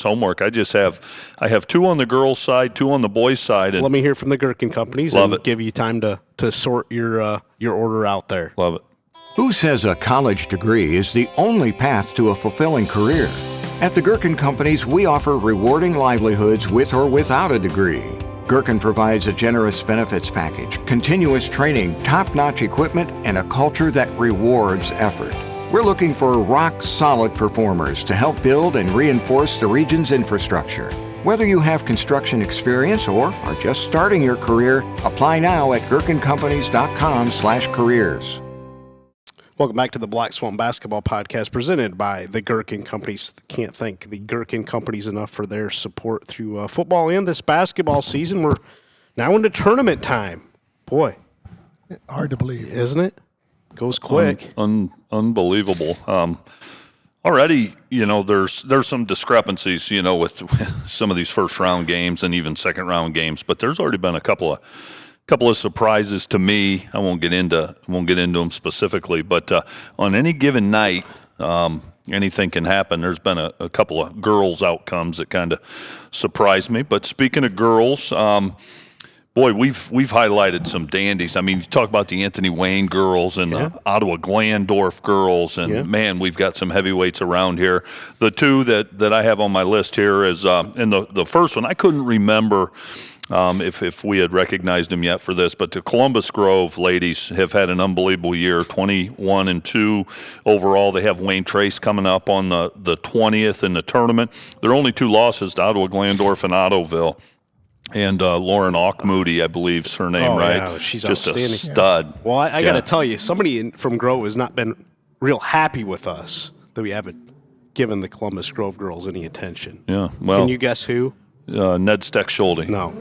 homework. I have 2 on the girls' side, 2 on the boys' side. And let me hear from the Gerken companies and give you time to sort your order out there. Love it. Who says a college degree is the only path to a fulfilling career? At the Gerken companies, we offer rewarding livelihoods with or without a degree. Gerken provides a generous benefits package, continuous training, top-notch equipment, and a culture that rewards effort. We're looking for rock-solid performers to help build and reinforce the region's infrastructure. Whether you have construction experience or are just starting your career, apply now at gerkencompanies.com/careers. Welcome back to the Black Swamp Basketball Podcast presented by the Gerken Companies. Can't thank the Gerken Companies enough for their support through football and this basketball season. We're now into tournament time. Boy. Hard to believe. Isn't it? Goes quick. Unbelievable. Already, there's some discrepancies, with some of these first-round games and even second-round games, but there's already been a couple of surprises to me. I won't get into them specifically, but on any given night, anything can happen. There's been a couple of girls' outcomes that kind of surprised me. But speaking of girls, boy, we've highlighted some dandies. I mean, you talk about the Anthony Wayne girls and the Ottawa Glandorf girls, and man, we've got some heavyweights around here. The 2 that I have on my list here is, and the first one I couldn't remember. If we had recognized him yet for this, but the Columbus Grove ladies have had an unbelievable year, 21-2 overall. They have Wayne Trace coming up on the 20th in the tournament. Their only 2 losses to Ottawa Glandorf and Ottoville. And Lauren Auchmoody, I believe is her name, right? Yeah, she's just outstanding. A stud. Well, I got to tell you, somebody from Grove has not been real happy with us that we haven't given the Columbus Grove girls any attention. Yeah, well. Can you guess who? Ned Steck-Schulte. No.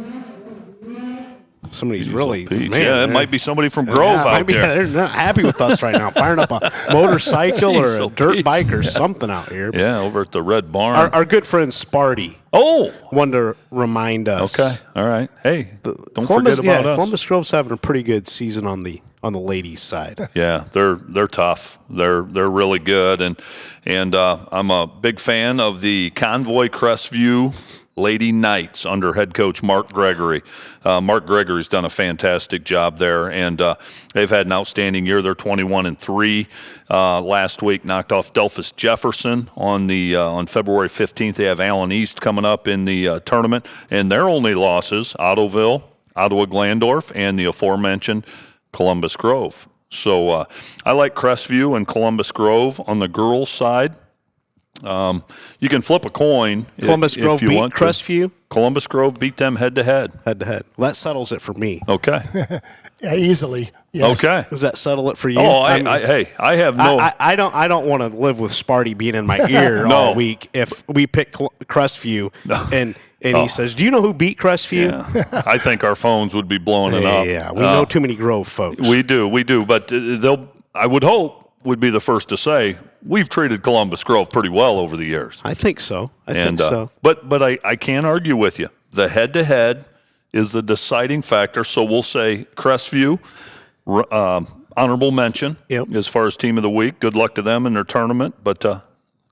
Somebody's really, it might be somebody from Grove out there. They're not happy with us right now, firing up a motorcycle or a dirt bike or something out here. Yeah, over at the Red Barn. Our good friend Sparty. Oh! Wanted to remind us. Okay, all right. Hey, don't forget about us. Columbus Grove's having a pretty good season on the ladies' side. Yeah, they're tough. They're really good, and I'm a big fan of the Convoy Crestview Lady Knights under head coach Mark Gregory. Mark Gregory's done a fantastic job there, and they've had an outstanding year. They're 21-3. Last week, knocked off Delphus Jefferson on February 15th. They have Allen East coming up in the tournament, and their only losses: Ottoville, Ottawa Glandorf, and the aforementioned Columbus Grove. So I like Crestview and Columbus Grove on the girls' side. You can flip a coin. Columbus Grove if you beat want Crestview? Columbus Grove beat them head-to-head. Head-to-head. Well, that settles it for me. Okay. Yeah, easily. Yes. Okay. Does that settle it for you? Oh, I have no. I don't want to live with Sparty being in my ear all week if we pick Crestview and he says, "Do you know who beat Crestview?" Yeah. I think our phones would be blowing it up. Yeah, we know too many Grove folks. We do. But I would hope, would be the first to say, we've treated Columbus Grove pretty well over the years. I think so. I think so. But I can't argue with you. The head-to-head is the deciding factor. So we'll say Crestview, honorable mention as far as team of the week. Good luck to them in their tournament. But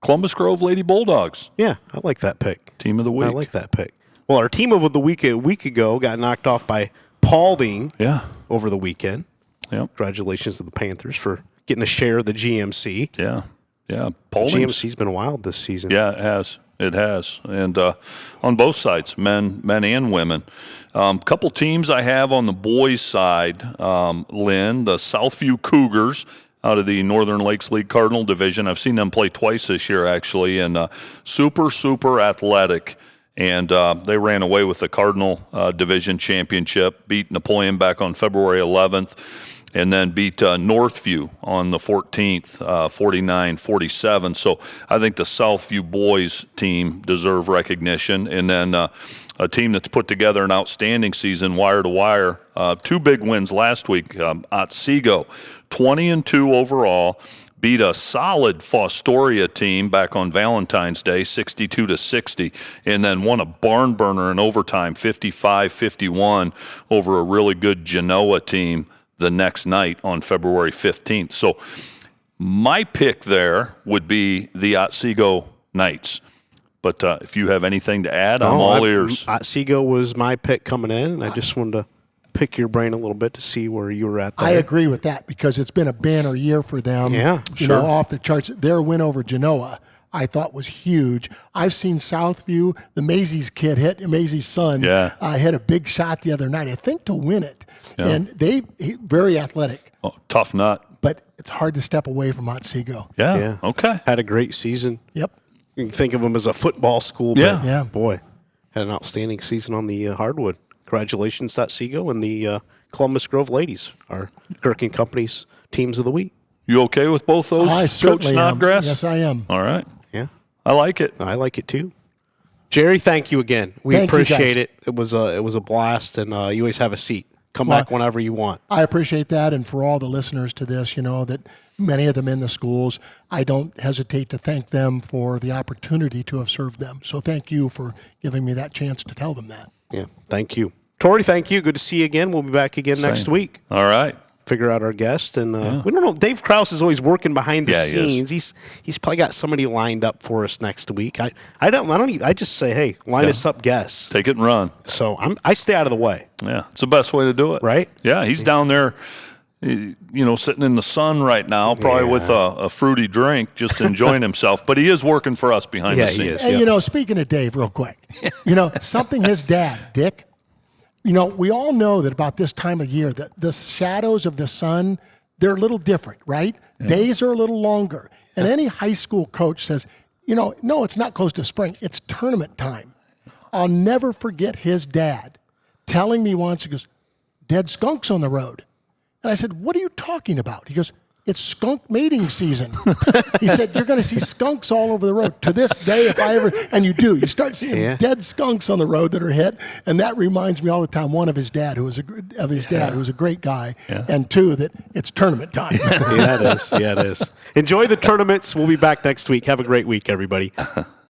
Columbus Grove Lady Bulldogs. Yeah, I like that pick. Team of the week. I like that pick. Well, our team of the week a week ago got knocked off by Paulding over the weekend. Yeah. Congratulations to the Panthers for getting a share of the GMC. Yeah. GMC's been wild this season. Yeah, it has. And on both sides, men and women. Couple teams I have on the boys' side, Lynn, the Southview Cougars. out of the Northern Lakes League Cardinal Division. I've seen them play twice this year, actually, and super athletic. And they ran away with the Cardinal Division Championship, beat Napoleon back on February 11th, and then beat Northview on the 14th, 49-47. So I think the Southview boys team deserve recognition. And then a team that's put together an outstanding season, wire to wire. 2 big wins last week. Otsego, 20-2 overall. Beat a solid Fostoria team back on Valentine's Day, 62-60, and then won a barn burner in overtime, 55-51, over a really good Genoa team the next night on February 15th. So my pick there would be the Otsego Knights. But if you have anything to add, I'm all ears. Otsego was my pick coming in, and I just wanted to pick your brain a little bit to see where you were at there. I agree with that because it's been a banner year for them. Yeah, you know, off the charts. Their win over Genoa, I thought, was huge. I've seen Southview, the Maisie's kid Maisie's son, hit a big shot the other night, I think, to win it. Yeah. And very athletic. Oh, tough nut. But it's hard to step away from Otsego. Yeah. Okay. Had a great season. Yep. You can think of them as a football school, but boy, had an outstanding season on the hardwood. Congratulations, Otsego and the Columbus Grove ladies, our Gerken Company's teams of the week. You okay with both those, I Coach Snodgrass? Yes, I am. All right. Yeah. I like it. I like it too. Jerry, thank you again. We Thank you, appreciate guys. it. It was a blast, and you always have a seat. Come back whenever you want. I appreciate that, and for all the listeners to this, you know, that many of them in the schools, I don't hesitate to thank them for the opportunity to have served them. So thank you for giving me that chance to tell them that. Yeah, thank you. Tory, thank you. Good to see you again. We'll be back again next week. All right. Figure out our guest, and we don't know. Dave Krause is always working behind the scenes. He's probably got somebody lined up for us next week. I just say, hey, line us up guests. Take it and run. So I stay out of the way. Yeah, it's the best way to do it. Right? Yeah, he's down there, sitting in the sun right now, probably with a fruity drink, just enjoying himself. But he is working for us behind the scenes. He is. Hey, speaking of Dave, real quick, something his dad, Dick. We all know that about this time of year, that the shadows of the sun, they're a little different, right? Yeah. Days are a little longer. And any high school coach says, no, it's not close to spring. It's tournament time. I'll never forget his dad telling me once, he goes, dead skunks on the road. And I said, what are you talking about? He goes, it's skunk mating season. He said, you're going to see skunks all over the road. To this day, you start seeing dead skunks on the road that are hit. And that reminds me all the time, one, of his dad, who was a great guy, and two, that it's tournament time. Yeah, it is. Enjoy the tournaments. We'll be back next week. Have a great week, everybody.